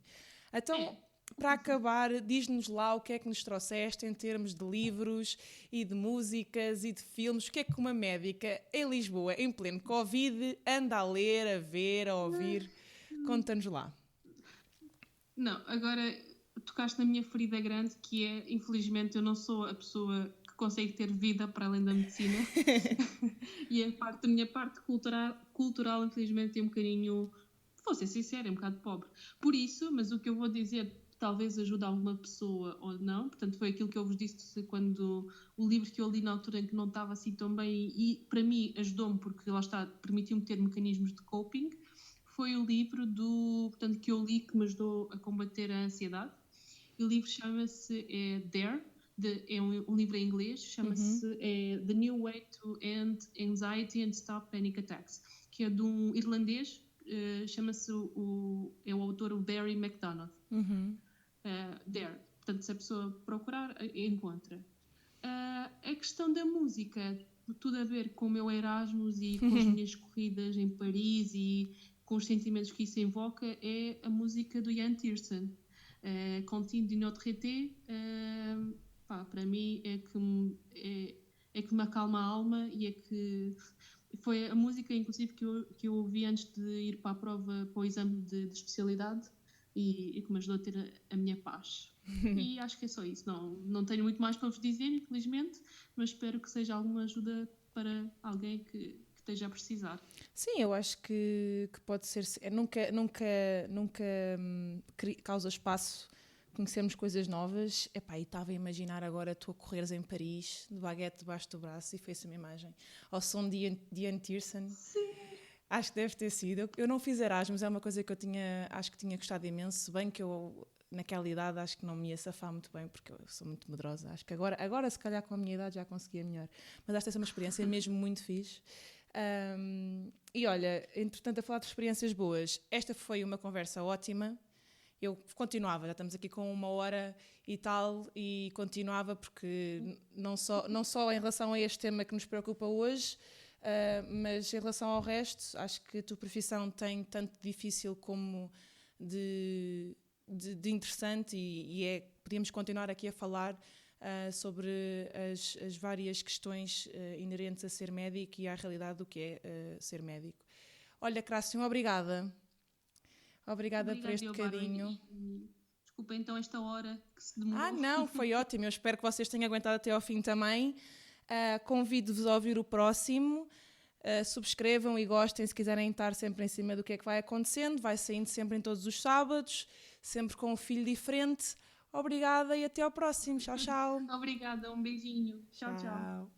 Então, para acabar, diz-nos lá o que é que nos trouxeste em termos de livros e de músicas e de filmes. O que é que uma médica em Lisboa, em pleno Covid, anda a ler, a ver, a ouvir? Conta-nos lá. Não, agora tocaste na minha ferida grande, que é, infelizmente, eu não sou a pessoa que consegue ter vida para além da medicina. E a minha parte cultural, infelizmente, é um bocadinho, vou ser sincera, é um bocado pobre. Por isso, mas o que eu vou dizer talvez ajude alguma pessoa ou não, portanto foi aquilo que eu vos disse quando o livro que eu li na altura em que não estava assim tão bem e para mim ajudou-me porque lá está, permitiu-me ter mecanismos de coping, foi o livro portanto, que eu li que me ajudou a combater a ansiedade. O livro chama-se Dare, é um livro em inglês, chama-se The New Way to End Anxiety and Stop Panic Attacks, que é de um irlandês, chama-se o autor, o Barry McDonough. Dare, portanto, se a pessoa procurar, encontra. A questão da música, tudo a ver com o meu Erasmus e com as minhas corridas em Paris e com os sentimentos que isso invoca, é a música do Ian Tiersen. Continue de Notre Été, para mim é que me acalma a alma e é que foi a música inclusive que eu ouvi antes de ir para a prova, para o exame de especialidade, e que me ajudou a ter a minha paz. E acho que é só isso. Não tenho muito mais para vos dizer, infelizmente, mas espero que seja alguma ajuda para alguém que esteja a precisar. Sim, eu acho que pode ser. Nunca causa espaço conhecermos coisas novas. Epá, e estava a imaginar agora tu a correres em Paris, de baguete debaixo do braço, e fez-se uma imagem. Ao som de Ian Tiersen. Sim. Acho que deve ter sido. Eu não fiz Erasmus, é uma coisa que acho que tinha gostado imenso, se bem que eu, naquela idade, acho que não me ia safar muito bem, porque eu sou muito medrosa. Acho que agora se calhar com a minha idade já conseguia melhor. Mas acho que essa é uma experiência mesmo muito fixe. E olha, entretanto, a falar de experiências boas, esta foi uma conversa ótima. Eu continuava, já estamos aqui com 1 hora e tal, e continuava porque não só em relação a este tema que nos preocupa hoje, mas em relação ao resto, acho que a tua profissão tem tanto de difícil como de interessante e podíamos continuar aqui a falar sobre as várias questões inerentes a ser médico e à realidade do que é ser médico. Olha, Crácio, obrigada. Obrigada por este bocadinho. Desculpa então esta hora que se demorou. Não, foi ótimo. Eu espero que vocês tenham aguentado até ao fim também. Convido-vos a ouvir o próximo. Subscrevam e gostem se quiserem estar sempre em cima do que é que vai acontecendo. Vai saindo sempre em todos os sábados, sempre com um filho diferente. Obrigada e até ao próximo. Tchau, tchau. Obrigada, um beijinho. Tchau, tchau.